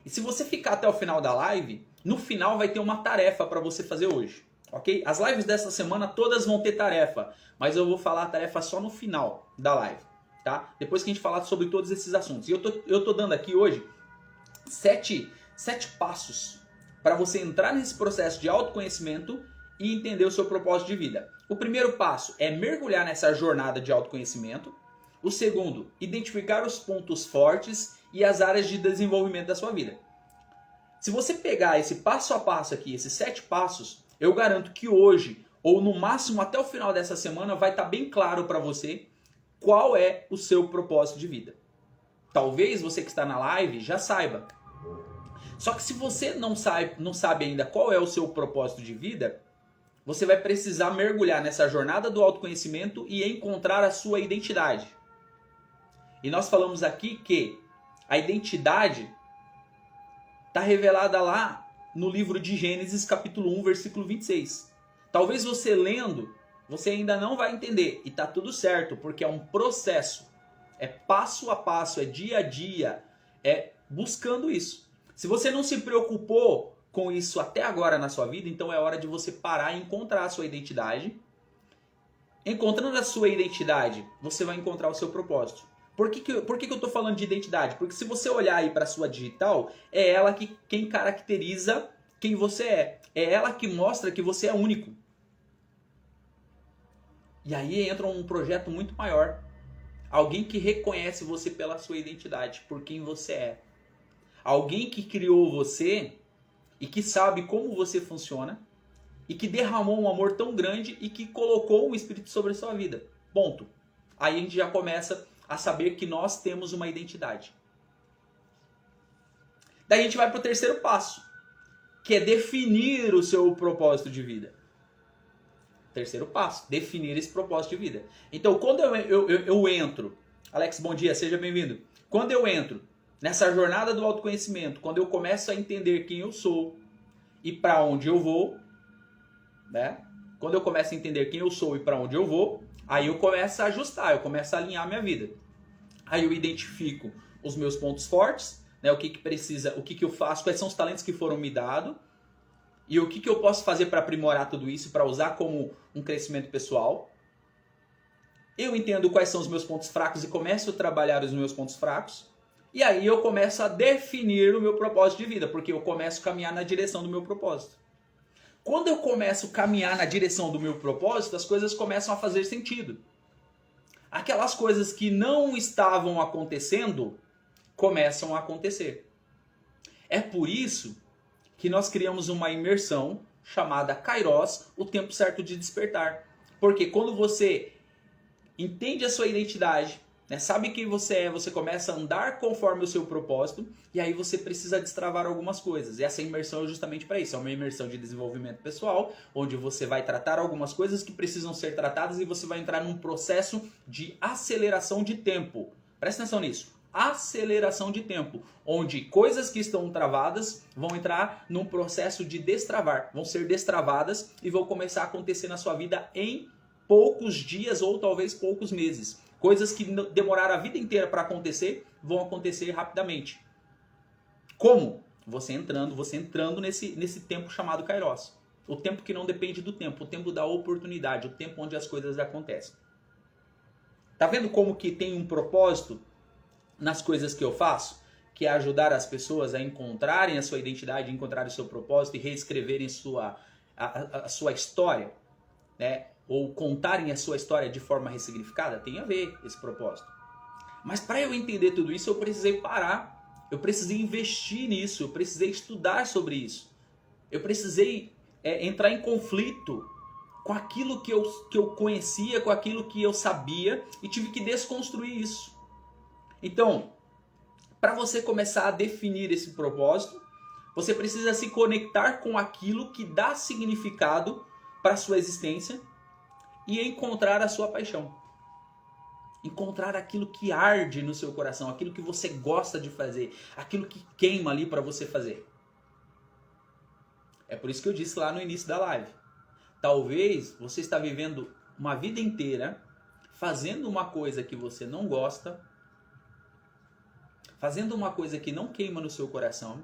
A: E se você ficar até o final da live, no final vai ter uma tarefa para você fazer hoje, ok? As lives dessa semana todas vão ter tarefa, mas eu vou falar a tarefa só no final da live, tá? Depois que a gente falar sobre todos esses assuntos. E eu tô dando aqui hoje 7 passos para você entrar nesse processo de autoconhecimento e entender o seu propósito de vida. O primeiro passo é mergulhar nessa jornada de autoconhecimento. O segundo, identificar os pontos fortes e as áreas de desenvolvimento da sua vida. Se você pegar esse passo a passo aqui, esses 7 passos, eu garanto que hoje, ou no máximo até o final dessa semana, vai estar bem claro para você qual é o seu propósito de vida. Talvez você que está na live já saiba. Só que se você não sabe ainda qual é o seu propósito de vida, você vai precisar mergulhar nessa jornada do autoconhecimento e encontrar a sua identidade. E nós falamos aqui que a identidade está revelada lá no livro de Gênesis, capítulo 1, versículo 26. Talvez você lendo, você ainda não vai entender. E está tudo certo, porque é um processo. É passo a passo, é dia a dia, é buscando isso. Se você não se preocupou com isso até agora na sua vida, então é hora de você parar e encontrar a sua identidade. Encontrando a sua identidade, você vai encontrar o seu propósito. Por que eu estou falando de identidade? Porque se você olhar aí para a sua digital, é ela quem caracteriza quem você é. É ela que mostra que você é único. E aí entra um projeto muito maior. Alguém que reconhece você pela sua identidade, por quem você é. Alguém que criou você e que sabe como você funciona e que derramou um amor tão grande e que colocou um espírito sobre a sua vida. Ponto. Aí a gente já começa a saber que nós temos uma identidade. Daí a gente vai para o terceiro passo, que é definir o seu propósito de vida. Terceiro passo, definir esse propósito de vida. Então, quando eu entro... Alex, bom dia, seja bem-vindo. Quando eu entro nessa jornada do autoconhecimento, quando eu começo a entender quem eu sou e para onde eu vou, né? Quando eu começo a entender quem eu sou e para onde eu vou, aí eu começo a ajustar, eu começo a alinhar a minha vida. Aí eu identifico os meus pontos fortes, né? O que precisa, o que eu faço, quais são os talentos que foram me dados e o que eu posso fazer para aprimorar tudo isso, para usar como um crescimento pessoal. Eu entendo quais são os meus pontos fracos e começo a trabalhar os meus pontos fracos. E aí eu começo a definir o meu propósito de vida, porque eu começo a caminhar na direção do meu propósito. Quando eu começo a caminhar na direção do meu propósito, as coisas começam a fazer sentido. Aquelas coisas que não estavam acontecendo, começam a acontecer. É por isso que nós criamos uma imersão chamada Kairos, o tempo certo de despertar. Porque quando você entende a sua identidade, né, sabe quem você é, você começa a andar conforme o seu propósito e aí você precisa destravar algumas coisas. E essa imersão é justamente para isso. É uma imersão de desenvolvimento pessoal, onde você vai tratar algumas coisas que precisam ser tratadas e você vai entrar num processo de aceleração de tempo. Presta atenção nisso. Aceleração de tempo, onde coisas que estão travadas vão entrar num processo de destravar, vão ser destravadas e vão começar a acontecer na sua vida em poucos dias ou talvez poucos meses. Coisas que demoraram a vida inteira para acontecer, vão acontecer rapidamente. Como? Você entrando nesse tempo chamado Kairos. O tempo que não depende do tempo, o tempo da oportunidade, o tempo onde as coisas acontecem. Tá vendo como que tem um propósito nas coisas que eu faço? Que é ajudar as pessoas a encontrarem a sua identidade, encontrarem o seu propósito e reescreverem a sua história, né? Ou contarem a sua história de forma ressignificada. Tem a ver esse propósito. Mas para eu entender tudo isso, eu precisei parar. Eu precisei investir nisso, eu precisei estudar sobre isso. Eu precisei entrar em conflito com aquilo que eu conhecia, com aquilo que eu sabia, e tive que desconstruir isso. Então, para você começar a definir esse propósito, você precisa se conectar com aquilo que dá significado para a sua existência e encontrar a sua paixão. Encontrar aquilo que arde no seu coração, aquilo que você gosta de fazer, aquilo que queima ali para você fazer. É por isso que eu disse lá no início da live. Talvez você está vivendo uma vida inteira fazendo uma coisa que você não gosta, fazendo uma coisa que não queima no seu coração,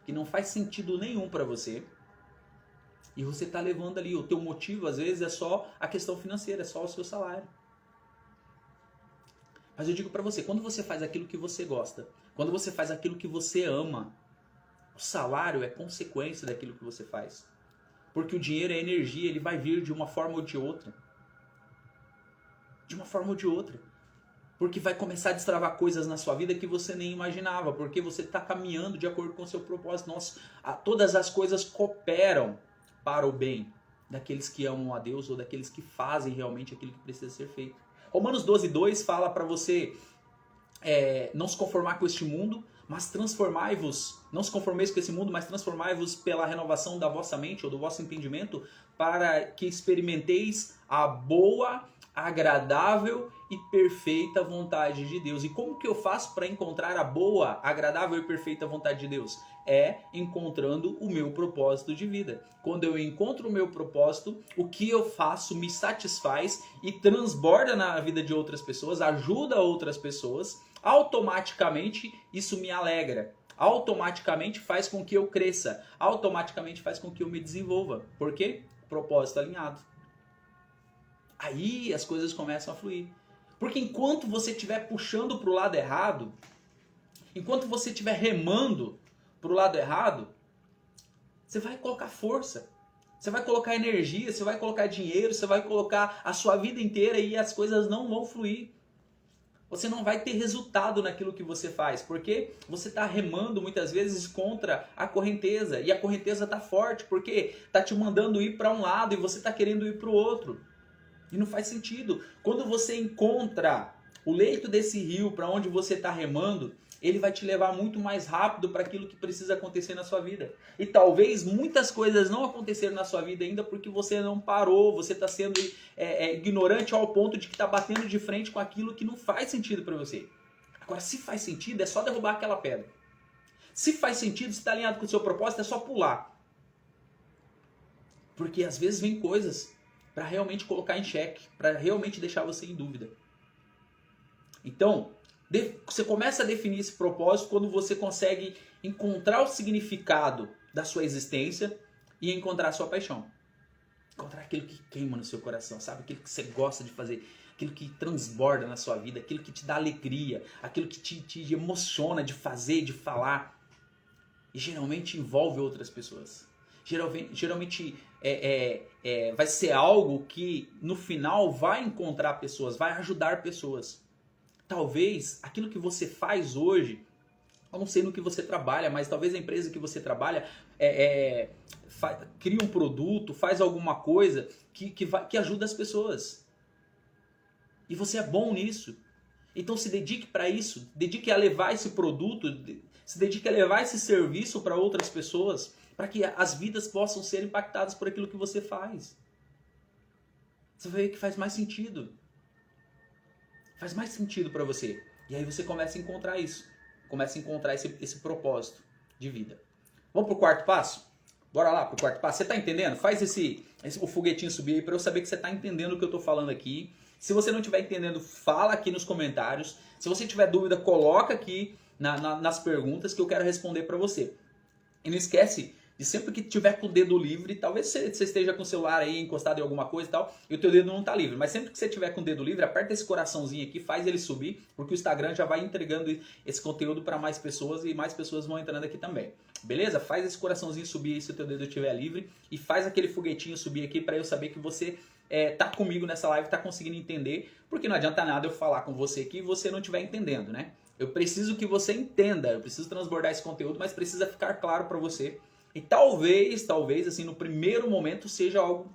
A: que não faz sentido nenhum para você, e você está levando ali, o teu motivo às vezes é só a questão financeira, é só o seu salário. Mas eu digo para você, quando você faz aquilo que você gosta, quando você faz aquilo que você ama, o salário é consequência daquilo que você faz. Porque o dinheiro é energia, ele vai vir de uma forma ou de outra. De uma forma ou de outra. Porque vai começar a destravar coisas na sua vida que você nem imaginava. Porque você está caminhando de acordo com o seu propósito. Todas as coisas cooperam para o bem daqueles que amam a Deus ou daqueles que fazem realmente aquilo que precisa ser feito. Romanos 12:2 fala para você não se conformar com este mundo, mas transformai-vos, não se conformeis com esse mundo, mas transformai-vos pela renovação da vossa mente ou do vosso entendimento, para que experimenteis a boa, agradável e perfeita vontade de Deus. E como que eu faço para encontrar a boa, agradável e perfeita vontade de Deus? É encontrando o meu propósito de vida. Quando eu encontro o meu propósito, o que eu faço me satisfaz e transborda na vida de outras pessoas, ajuda outras pessoas. Automaticamente isso me alegra, automaticamente faz com que eu cresça, automaticamente faz com que eu me desenvolva. Por quê? Propósito alinhado. Aí as coisas começam a fluir. Porque enquanto você estiver puxando para o lado errado, enquanto você estiver remando para o lado errado, você vai colocar força, você vai colocar energia, você vai colocar dinheiro, você vai colocar a sua vida inteira e as coisas não vão fluir. Você não vai ter resultado naquilo que você faz, porque você está remando muitas vezes contra a correnteza, e a correnteza está forte, porque está te mandando ir para um lado e você está querendo ir para o outro. E não faz sentido. Quando você encontra o leito desse rio para onde você está remando, ele vai te levar muito mais rápido para aquilo que precisa acontecer na sua vida. E talvez muitas coisas não aconteceram na sua vida ainda porque você não parou, você está sendo ignorante ao ponto de que está batendo de frente com aquilo que não faz sentido para você. Agora, se faz sentido, é só derrubar aquela pedra. Se faz sentido, se está alinhado com o seu propósito, é só pular. Porque às vezes vem coisas para realmente colocar em xeque, para realmente deixar você em dúvida. Então, você começa a definir esse propósito quando você consegue encontrar o significado da sua existência e encontrar a sua paixão. Encontrar aquilo que queima no seu coração, sabe? Aquilo que você gosta de fazer, aquilo que transborda na sua vida, aquilo que te dá alegria, aquilo que te emociona de fazer, de falar. E geralmente envolve outras pessoas. Geralmente vai ser algo que no final vai encontrar pessoas, vai ajudar pessoas. Talvez aquilo que você faz hoje, eu não sei no que você trabalha, mas talvez a empresa que você trabalha cria um produto, faz alguma coisa que ajuda as pessoas. E você é bom nisso. Então se dedique para isso, dedique a levar esse produto, se dedique a levar esse serviço para outras pessoas, para que as vidas possam ser impactadas por aquilo que você faz. Você vai ver que faz mais sentido. Faz mais sentido para você. E aí você começa a encontrar isso. Começa a encontrar esse propósito de vida. Vamos pro quarto passo? Bora lá pro quarto passo. Você tá entendendo? Faz o foguetinho subir aí para eu saber que você tá entendendo o que eu tô falando aqui. Se você não estiver entendendo, fala aqui nos comentários. Se você tiver dúvida, coloca aqui nas perguntas que eu quero responder para você. E não esquece de sempre que tiver com o dedo livre, talvez você esteja com o celular aí encostado em alguma coisa e tal, e o teu dedo não está livre, mas sempre que você tiver com o dedo livre, aperta esse coraçãozinho aqui, faz ele subir, porque o Instagram já vai entregando esse conteúdo para mais pessoas e mais pessoas vão entrando aqui também. Beleza? Faz esse coraçãozinho subir aí se o teu dedo estiver livre e faz aquele foguetinho subir aqui para eu saber que você tá comigo nessa live, tá conseguindo entender, porque não adianta nada eu falar com você aqui e você não estiver entendendo, né? Eu preciso que você entenda, eu preciso transbordar esse conteúdo, mas precisa ficar claro para você. E talvez, assim, no primeiro momento seja algo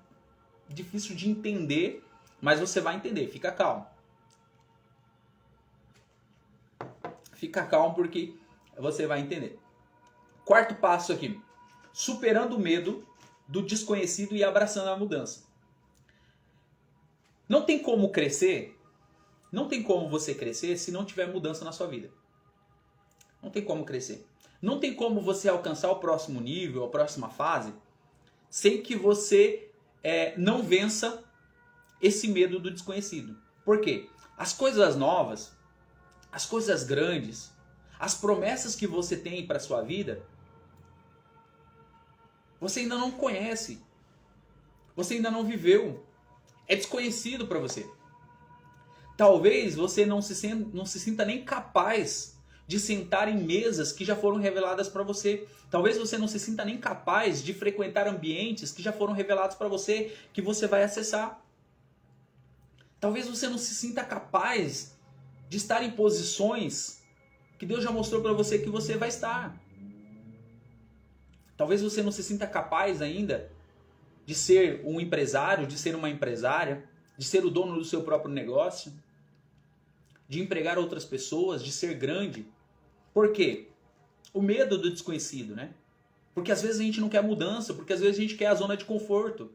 A: difícil de entender, mas você vai entender. Fica calmo. Fica calmo porque você vai entender. Quarto passo aqui. Superando o medo do desconhecido e abraçando a mudança. Não tem como crescer, não tem como você crescer se não tiver mudança na sua vida. Não tem como crescer. Não tem como você alcançar o próximo nível, a próxima fase, sem que você não vença esse medo do desconhecido. Por quê? As coisas novas, as coisas grandes, as promessas que você tem para a sua vida, você ainda não conhece. Você ainda não viveu. É desconhecido para você. Talvez você não se sinta nem capaz de sentar em mesas que já foram reveladas para você. Talvez você não se sinta nem capaz de frequentar ambientes que já foram revelados para você, que você vai acessar. Talvez você não se sinta capaz de estar em posições que Deus já mostrou para você que você vai estar. Talvez você não se sinta capaz ainda de ser um empresário, de ser uma empresária, de ser o dono do seu próprio negócio, de empregar outras pessoas, de ser grande. Por quê? O medo do desconhecido, né? Porque às vezes a gente não quer mudança, porque às vezes a gente quer a zona de conforto.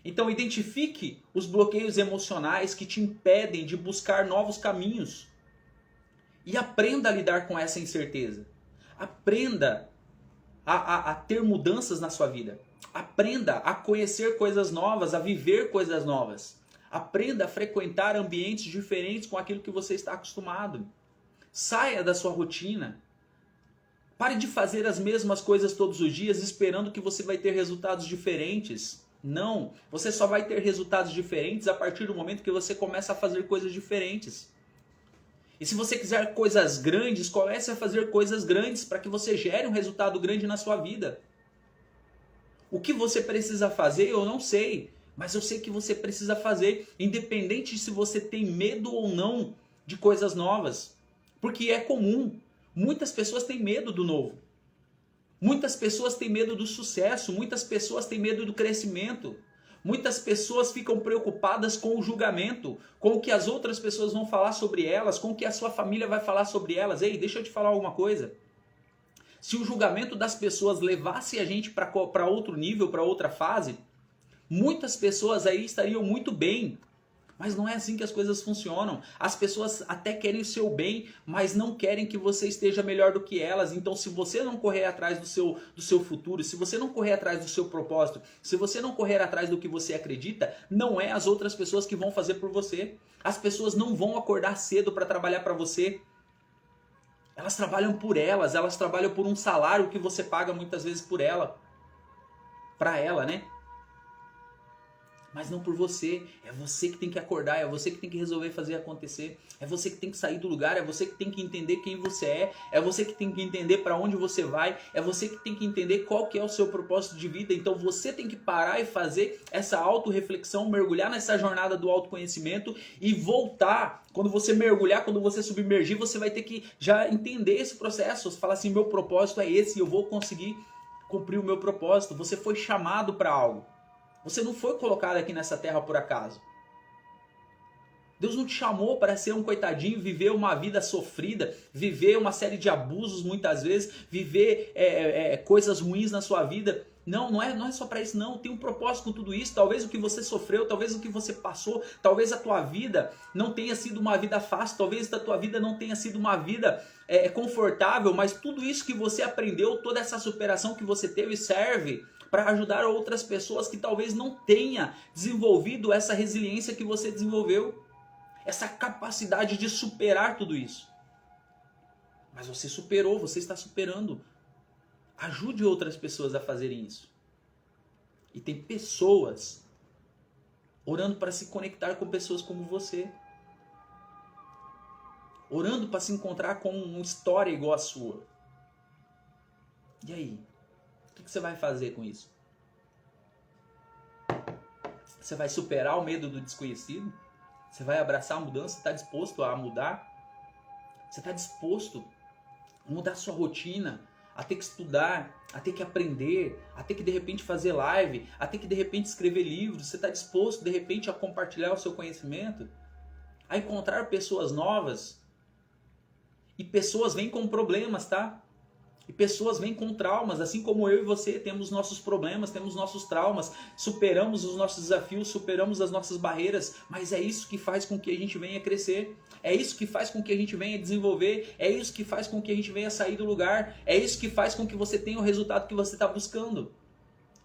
A: Então identifique os bloqueios emocionais que te impedem de buscar novos caminhos. E aprenda a lidar com essa incerteza. Aprenda a ter mudanças na sua vida. Aprenda a conhecer coisas novas, a viver coisas novas. Aprenda a frequentar ambientes diferentes com aquilo que você está acostumado. Saia da sua rotina. Pare de fazer as mesmas coisas todos os dias esperando que você vai ter resultados diferentes. Não, você só vai ter resultados diferentes a partir do momento que você começa a fazer coisas diferentes. E se você quiser coisas grandes, comece a fazer coisas grandes para que você gere um resultado grande na sua vida. O que você precisa fazer, eu não sei. Mas eu sei que você precisa fazer, independente de se você tem medo ou não de coisas novas. Porque é comum. Muitas pessoas têm medo do novo. Muitas pessoas têm medo do sucesso. Muitas pessoas têm medo do crescimento. Muitas pessoas ficam preocupadas com o julgamento, com o que as outras pessoas vão falar sobre elas, com o que a sua família vai falar sobre elas. Ei, deixa eu te falar alguma coisa. Se o julgamento das pessoas levasse a gente para outro nível, para outra fase, muitas pessoas aí estariam muito bem. Mas não é assim que as coisas funcionam. As pessoas até querem o seu bem, mas não querem que você esteja melhor do que elas. Então, se você não correr atrás do seu futuro, se você não correr atrás do seu propósito, se você não correr atrás do que você acredita, não é as outras pessoas que vão fazer por você. As pessoas não vão acordar cedo para trabalhar para você. Elas trabalham por elas trabalham por um salário que você paga muitas vezes por ela. Para ela, né? Mas não por você. É você que tem que acordar, é você que tem que resolver fazer acontecer. É você que tem que sair do lugar, é você que tem que entender quem você é você que tem que entender para onde você vai, é você que tem que entender qual que é o seu propósito de vida. Então você tem que parar e fazer essa autorreflexão, mergulhar nessa jornada do autoconhecimento e voltar. Quando você mergulhar, quando você submergir, você vai ter que já entender esse processo. Você fala assim, meu propósito é esse, eu vou conseguir cumprir o meu propósito. Você foi chamado para algo. Você não foi colocado aqui nessa terra por acaso. Deus não te chamou para ser um coitadinho, viver uma vida sofrida, viver uma série de abusos muitas vezes, viver coisas ruins na sua vida. Não é só para isso não, tem um propósito com tudo isso. Talvez o que você sofreu, talvez o que você passou, talvez a tua vida não tenha sido uma vida fácil, talvez a tua vida não tenha sido uma vida confortável, mas tudo isso que você aprendeu, toda essa superação que você teve serve para ajudar outras pessoas que talvez não tenha desenvolvido essa resiliência que você desenvolveu. Essa capacidade de superar tudo isso. Mas você superou, você está superando. Ajude outras pessoas a fazerem isso. E tem pessoas orando para se conectar com pessoas como você. Orando para se encontrar com uma história igual a sua. E aí? O que você vai fazer com isso? Você vai superar o medo do desconhecido? Você vai abraçar a mudança? Você está disposto a mudar? Você está disposto a mudar a sua rotina? A ter que estudar, a ter que aprender, a ter que de repente fazer live, a ter que de repente escrever livros? Você está disposto de repente a compartilhar o seu conhecimento? A encontrar pessoas novas? E pessoas vêm com problemas, tá? E pessoas vêm com traumas, assim como eu e você temos nossos problemas, temos nossos traumas, superamos os nossos desafios, superamos as nossas barreiras, mas é isso que faz com que a gente venha crescer, é isso que faz com que a gente venha desenvolver, é isso que faz com que a gente venha sair do lugar, é isso que faz com que você tenha o resultado que você está buscando.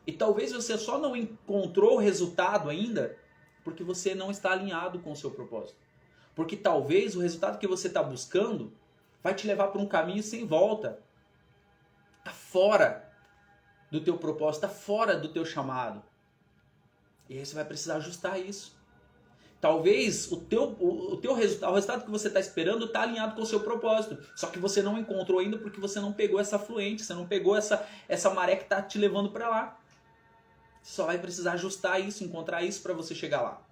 A: E talvez você só não encontrou o resultado ainda porque você não está alinhado com o seu propósito. Porque talvez o resultado que você está buscando vai te levar para um caminho sem volta. Está fora do teu propósito, está fora do teu chamado. E aí você vai precisar ajustar isso. Talvez o teu resultado, o resultado que você está esperando está alinhado com o seu propósito. Só que você não encontrou ainda porque você não pegou essa fluente, você não pegou essa maré que está te levando para lá. Você só vai precisar ajustar isso, encontrar isso para você chegar lá.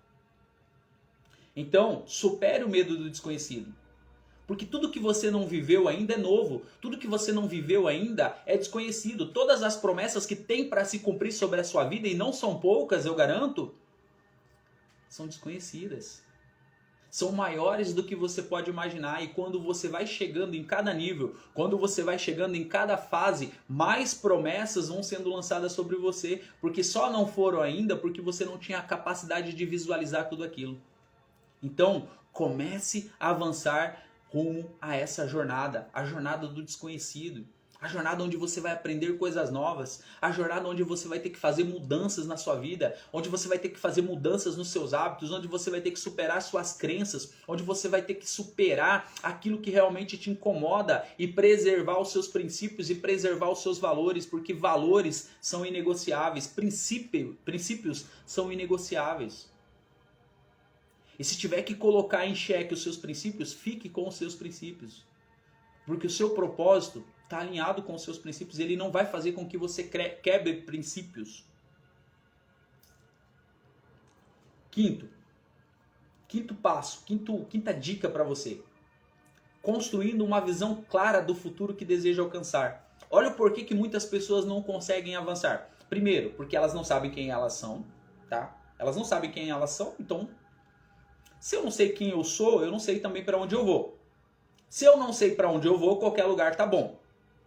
A: Então, supere o medo do desconhecido. Porque tudo que você não viveu ainda é novo. Tudo que você não viveu ainda é desconhecido. Todas as promessas que tem para se cumprir sobre a sua vida, e não são poucas, eu garanto, são desconhecidas. São maiores do que você pode imaginar. E quando você vai chegando em cada nível, quando você vai chegando em cada fase, mais promessas vão sendo lançadas sobre você. Porque só não foram ainda porque você não tinha a capacidade de visualizar tudo aquilo. Então, comece a avançar rumo a essa jornada, a jornada do desconhecido, a jornada onde você vai aprender coisas novas, a jornada onde você vai ter que fazer mudanças na sua vida, onde você vai ter que fazer mudanças nos seus hábitos, onde você vai ter que superar suas crenças, onde você vai ter que superar aquilo que realmente te incomoda e preservar os seus princípios e preservar os seus valores, porque valores são inegociáveis, princípios são inegociáveis. E se tiver que colocar em xeque os seus princípios, fique com os seus princípios. Porque o seu propósito está alinhado com os seus princípios. Ele não vai fazer com que você quebre princípios. Quinto passo, quinta dica para você. Construindo uma visão clara do futuro que deseja alcançar. Olha o porquê que muitas pessoas não conseguem avançar. Primeiro, porque elas não sabem quem elas são. Tá? Elas não sabem quem elas são, então... Se eu não sei quem eu sou, eu não sei também para onde eu vou. Se eu não sei para onde eu vou, qualquer lugar tá bom.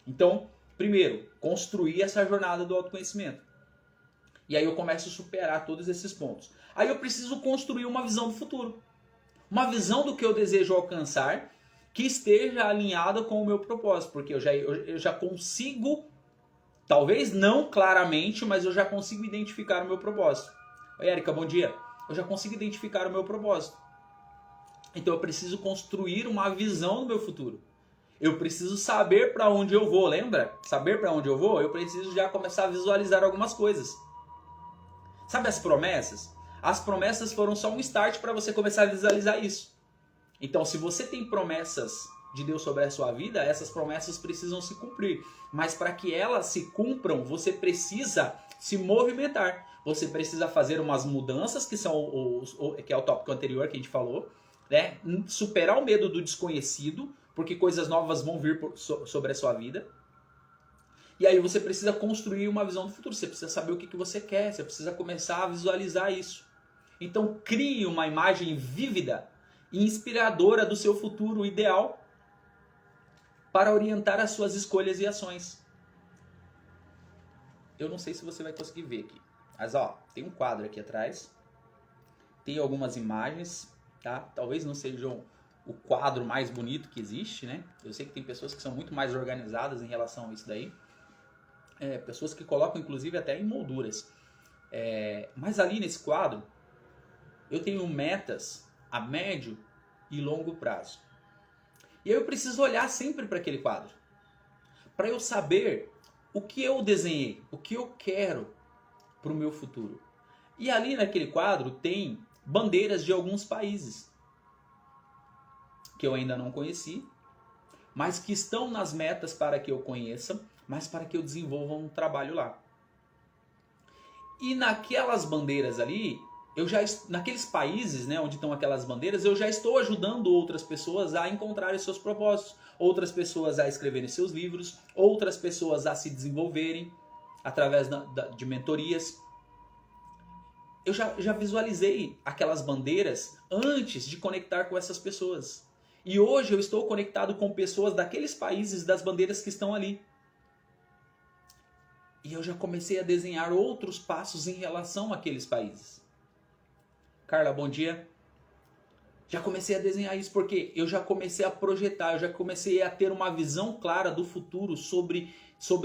A: Então, primeiro, construir essa jornada do autoconhecimento. E aí eu começo a superar todos esses pontos. Aí eu preciso construir uma visão do futuro. Uma visão do que eu desejo alcançar que esteja alinhada com o meu propósito. Porque eu já consigo, talvez não claramente, mas eu já consigo identificar o meu propósito. Oi, Érica, bom dia. Eu já consigo identificar o meu propósito. Então eu preciso construir uma visão do meu futuro. Eu preciso saber para onde eu vou, lembra? Saber para onde eu vou, eu preciso já começar a visualizar algumas coisas. Sabe as promessas? As promessas foram só um start para você começar a visualizar isso. Então se você tem promessas de Deus sobre a sua vida, essas promessas precisam se cumprir. Mas para que elas se cumpram, você precisa se movimentar. Você precisa fazer umas mudanças, que é o tópico anterior que a gente falou. Né? Superar o medo do desconhecido, porque coisas novas vão vir sobre a sua vida. E aí você precisa construir uma visão do futuro. Você precisa saber o que você quer. Você precisa começar a visualizar isso. Então crie uma imagem vívida e inspiradora do seu futuro ideal para orientar as suas escolhas e ações. Eu não sei se você vai conseguir ver aqui. Mas ó, tem um quadro aqui atrás. Tem algumas imagens. Tá? Talvez não sejam o quadro mais bonito que existe, né? Eu sei que tem pessoas que são muito mais organizadas em relação a isso daí. Pessoas que colocam, inclusive, até em molduras. Mas ali nesse quadro, eu tenho metas a médio e longo prazo. E aí eu preciso olhar sempre para aquele quadro. Para eu saber o que eu desenhei, o que eu quero para o meu futuro. E ali naquele quadro tem bandeiras de alguns países que eu ainda não conheci, mas que estão nas metas para que eu conheça, mas para que eu desenvolva um trabalho lá. E naquelas bandeiras ali, naqueles países, né, onde estão aquelas bandeiras, eu já estou ajudando outras pessoas a encontrarem seus propósitos, outras pessoas a escreverem seus livros, outras pessoas a se desenvolverem através de mentorias. Eu já visualizei aquelas bandeiras antes de conectar com essas pessoas. E hoje eu estou conectado com pessoas daqueles países, das bandeiras que estão ali. E eu já comecei a desenhar outros passos em relação àqueles países. Carla, bom dia. Já comecei a desenhar isso porque eu já comecei a projetar, eu já comecei a ter uma visão clara do futuro sobre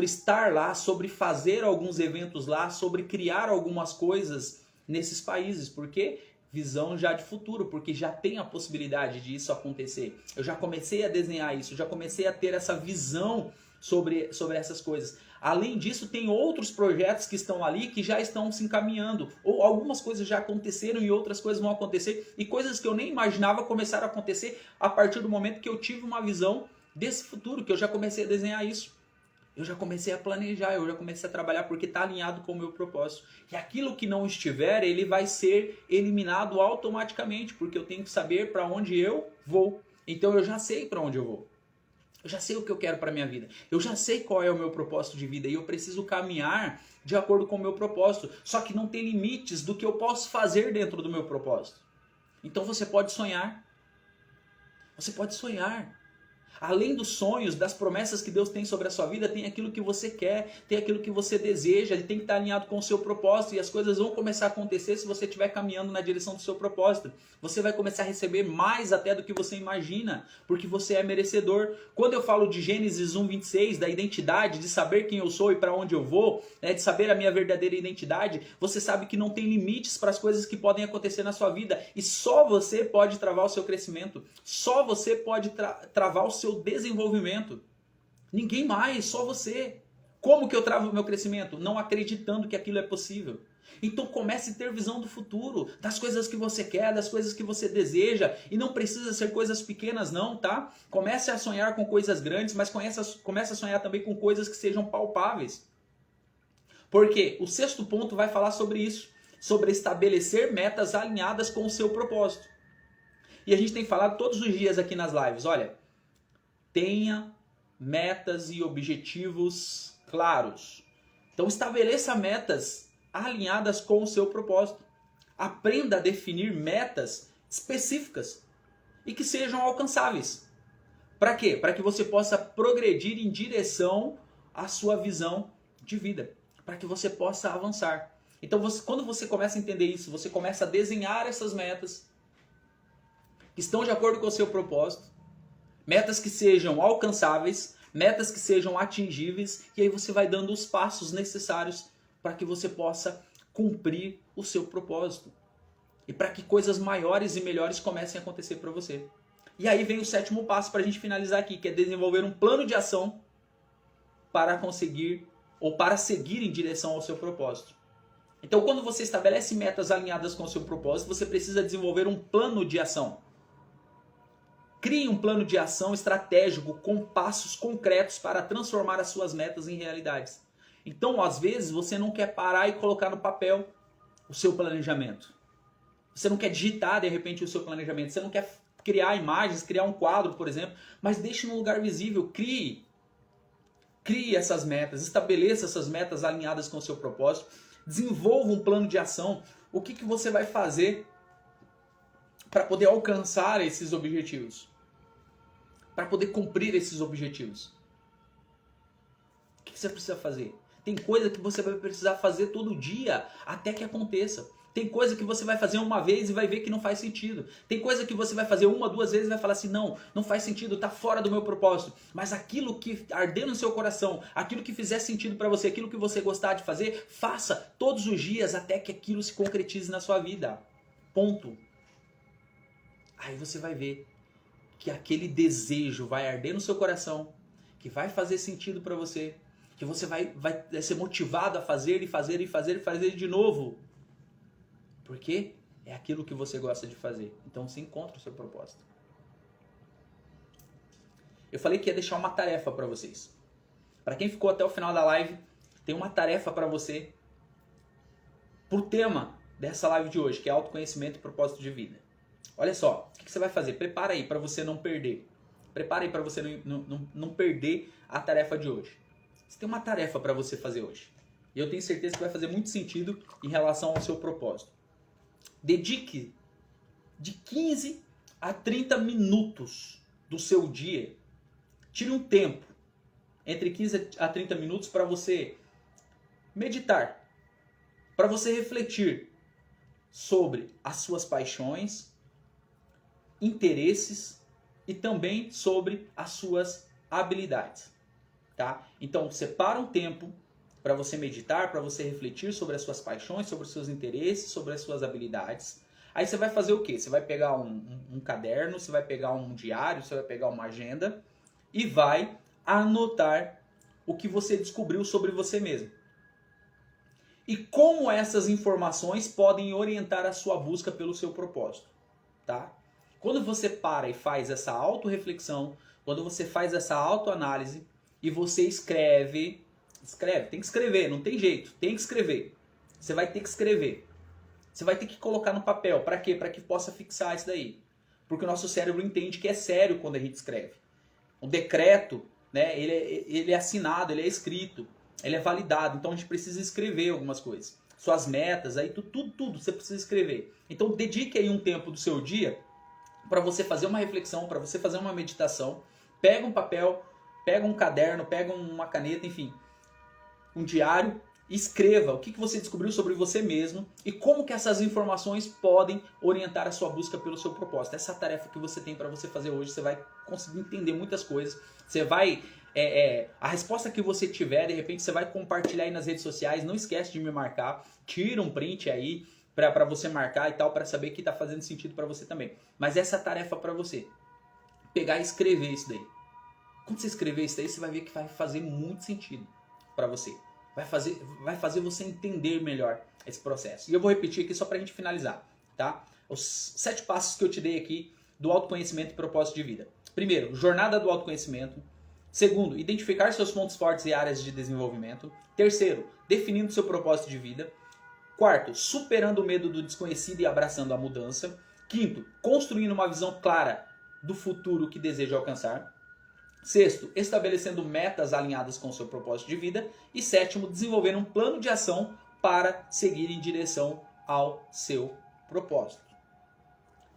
A: estar lá, sobre fazer alguns eventos lá, sobre criar algumas coisas nesses países. Porque visão já de futuro, porque já tem a possibilidade de isso acontecer. Eu já comecei a desenhar isso, eu já comecei a ter essa visão sobre essas coisas. Além disso, tem outros projetos que estão ali que já estão se encaminhando. Ou algumas coisas já aconteceram e outras coisas vão acontecer. E coisas que eu nem imaginava começaram a acontecer a partir do momento que eu tive uma visão desse futuro, que eu já comecei a desenhar isso. Eu já comecei a planejar, eu já comecei a trabalhar porque está alinhado com o meu propósito. E aquilo que não estiver, ele vai ser eliminado automaticamente, porque eu tenho que saber para onde eu vou. Então eu já sei para onde eu vou. Eu já sei o que eu quero para minha vida. Eu já sei qual é o meu propósito de vida e eu preciso caminhar de acordo com o meu propósito. Só que não tem limites do que eu posso fazer dentro do meu propósito. Então você pode sonhar. Você pode sonhar. Além dos sonhos, das promessas que Deus tem sobre a sua vida, tem aquilo que você quer, tem aquilo que você deseja, ele tem que estar alinhado com o seu propósito e as coisas vão começar a acontecer se você estiver caminhando na direção do seu propósito. Você vai começar a receber mais até do que você imagina, porque você é merecedor. Quando eu falo de Gênesis 1:26, da identidade, de saber quem eu sou e para onde eu vou, né, de saber a minha verdadeira identidade, você sabe que não tem limites para as coisas que podem acontecer na sua vida e só você pode travar o seu crescimento, só você pode travar o seu desenvolvimento. Ninguém mais, só você. Como que eu travo o meu crescimento? Não acreditando que aquilo é possível. Então comece a ter visão do futuro, das coisas que você quer, das coisas que você deseja. E não precisa ser coisas pequenas não, tá? Comece a sonhar com coisas grandes, mas comece a sonhar também com coisas que sejam palpáveis. Porque o 6º ponto vai falar sobre isso. Sobre estabelecer metas alinhadas com o seu propósito. E a gente tem falado todos os dias aqui nas lives, olha, tenha metas e objetivos claros. Então estabeleça metas alinhadas com o seu propósito. Aprenda a definir metas específicas e que sejam alcançáveis. Para quê? Para que você possa progredir em direção à sua visão de vida. Para que você possa avançar. Então quando você começa a entender isso, você começa a desenhar essas metas que estão de acordo com o seu propósito. Metas que sejam alcançáveis, metas que sejam atingíveis, e aí você vai dando os passos necessários para que você possa cumprir o seu propósito. E para que coisas maiores e melhores comecem a acontecer para você. E aí vem o 7º passo para a gente finalizar aqui, que é desenvolver um plano de ação para conseguir ou para seguir em direção ao seu propósito. Então, quando você estabelece metas alinhadas com o seu propósito, você precisa desenvolver um plano de ação. Crie um plano de ação estratégico com passos concretos para transformar as suas metas em realidades. Então, às vezes, você não quer parar e colocar no papel o seu planejamento. Você não quer digitar, de repente, o seu planejamento. Você não quer criar imagens, criar um quadro, por exemplo, mas deixe num lugar visível. Crie essas metas, estabeleça essas metas alinhadas com o seu propósito. Desenvolva um plano de ação. O que você vai fazer para poder alcançar esses objetivos? Para poder cumprir esses objetivos? O que você precisa fazer? Tem coisa que você vai precisar fazer todo dia até que aconteça. Tem coisa que você vai fazer uma vez e vai ver que não faz sentido. Tem coisa que você vai fazer 1, 2 vezes e vai falar assim, não faz sentido, está fora do meu propósito. Mas aquilo que arder no seu coração, aquilo que fizer sentido para você, aquilo que você gostar de fazer, faça todos os dias até que aquilo se concretize na sua vida. Ponto. Aí você vai ver que aquele desejo vai arder no seu coração, que vai fazer sentido para você, que você vai ser motivado a fazer e fazer e fazer e fazer de novo. Porque é aquilo que você gosta de fazer. Então você encontra o seu propósito. Eu falei que ia deixar uma tarefa para vocês. Para quem ficou até o final da live, tem uma tarefa para você pro tema dessa live de hoje, que é autoconhecimento e propósito de vida. Olha só, o que você vai fazer? Prepara aí para você não perder. Prepara aí para você não perder a tarefa de hoje. Você tem uma tarefa para você fazer hoje. E eu tenho certeza que vai fazer muito sentido em relação ao seu propósito. Dedique de 15 a 30 minutos do seu dia. Tire um tempo entre 15 a 30 minutos para você meditar, para você refletir sobre as suas paixões, interesses e também sobre as suas habilidades, tá? Então, separa um tempo para você meditar, para você refletir sobre as suas paixões, sobre os seus interesses, sobre as suas habilidades. Aí você vai fazer o quê? Você vai pegar um caderno, você vai pegar um diário, você vai pegar uma agenda e vai anotar o que você descobriu sobre você mesmo. E como essas informações podem orientar a sua busca pelo seu propósito, tá? Quando você para e faz essa autorreflexão, quando você faz essa autoanálise e você escreve, tem que escrever, não tem jeito, tem que escrever. Você vai ter que escrever. Você vai ter que colocar no papel. Para quê? Para que possa fixar isso daí. Porque o nosso cérebro entende que é sério quando a gente escreve. O decreto, né, ele é assinado, ele é escrito, ele é validado. Então a gente precisa escrever algumas coisas. Suas metas, aí tudo você precisa escrever. Então dedique aí um tempo do seu dia para você fazer uma reflexão, para você fazer uma meditação. Pega um papel, pega um caderno, pega uma caneta, enfim, um diário. Escreva o que você descobriu sobre você mesmo e como que essas informações podem orientar a sua busca pelo seu propósito. Essa tarefa que você tem para você fazer hoje, você vai conseguir entender muitas coisas. Você vai... a resposta que você tiver, de repente você vai compartilhar aí nas redes sociais. Não esquece de me marcar. Tira um print aí para você marcar e tal, para saber que está fazendo sentido para você também. Mas essa tarefa para você. Pegar e escrever isso daí. Quando você escrever isso daí, você vai ver que vai fazer muito sentido para você. Vai fazer você entender melhor esse processo. E eu vou repetir aqui só para a gente finalizar, tá? Os 7 passos que eu te dei aqui do autoconhecimento e propósito de vida. Primeiro, jornada do autoconhecimento. Segundo, identificar seus pontos fortes e áreas de desenvolvimento. Terceiro, definindo seu propósito de vida. Quarto, superando o medo do desconhecido e abraçando a mudança. Quinto, construindo uma visão clara do futuro que deseja alcançar. Sexto, estabelecendo metas alinhadas com o seu propósito de vida. E sétimo, desenvolvendo um plano de ação para seguir em direção ao seu propósito.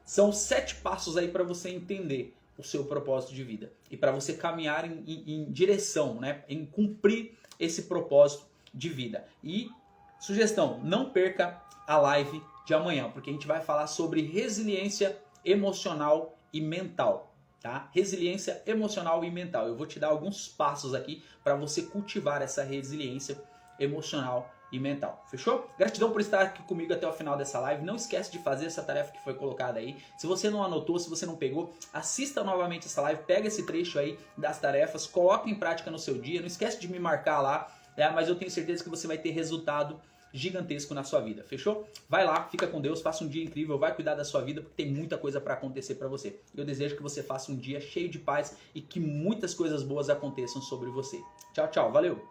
A: São 7 passos aí para você entender o seu propósito de vida. E para você caminhar em direção, né, em cumprir esse propósito de vida. E, sugestão, não perca a live de amanhã, porque a gente vai falar sobre resiliência emocional e mental. Tá? Resiliência emocional e mental. Eu vou te dar alguns passos aqui para você cultivar essa resiliência emocional e mental. Fechou? Gratidão por estar aqui comigo até o final dessa live. Não esquece de fazer essa tarefa que foi colocada aí. Se você não anotou, se você não pegou, assista novamente essa live. Pega esse trecho aí das tarefas, coloca em prática no seu dia. Não esquece de me marcar lá, mas eu tenho certeza que você vai ter resultado gigantesco na sua vida, fechou? Vai lá, fica com Deus, faça um dia incrível, vai cuidar da sua vida, porque tem muita coisa para acontecer para você. Eu desejo que você faça um dia cheio de paz e que muitas coisas boas aconteçam sobre você. Tchau, tchau, valeu!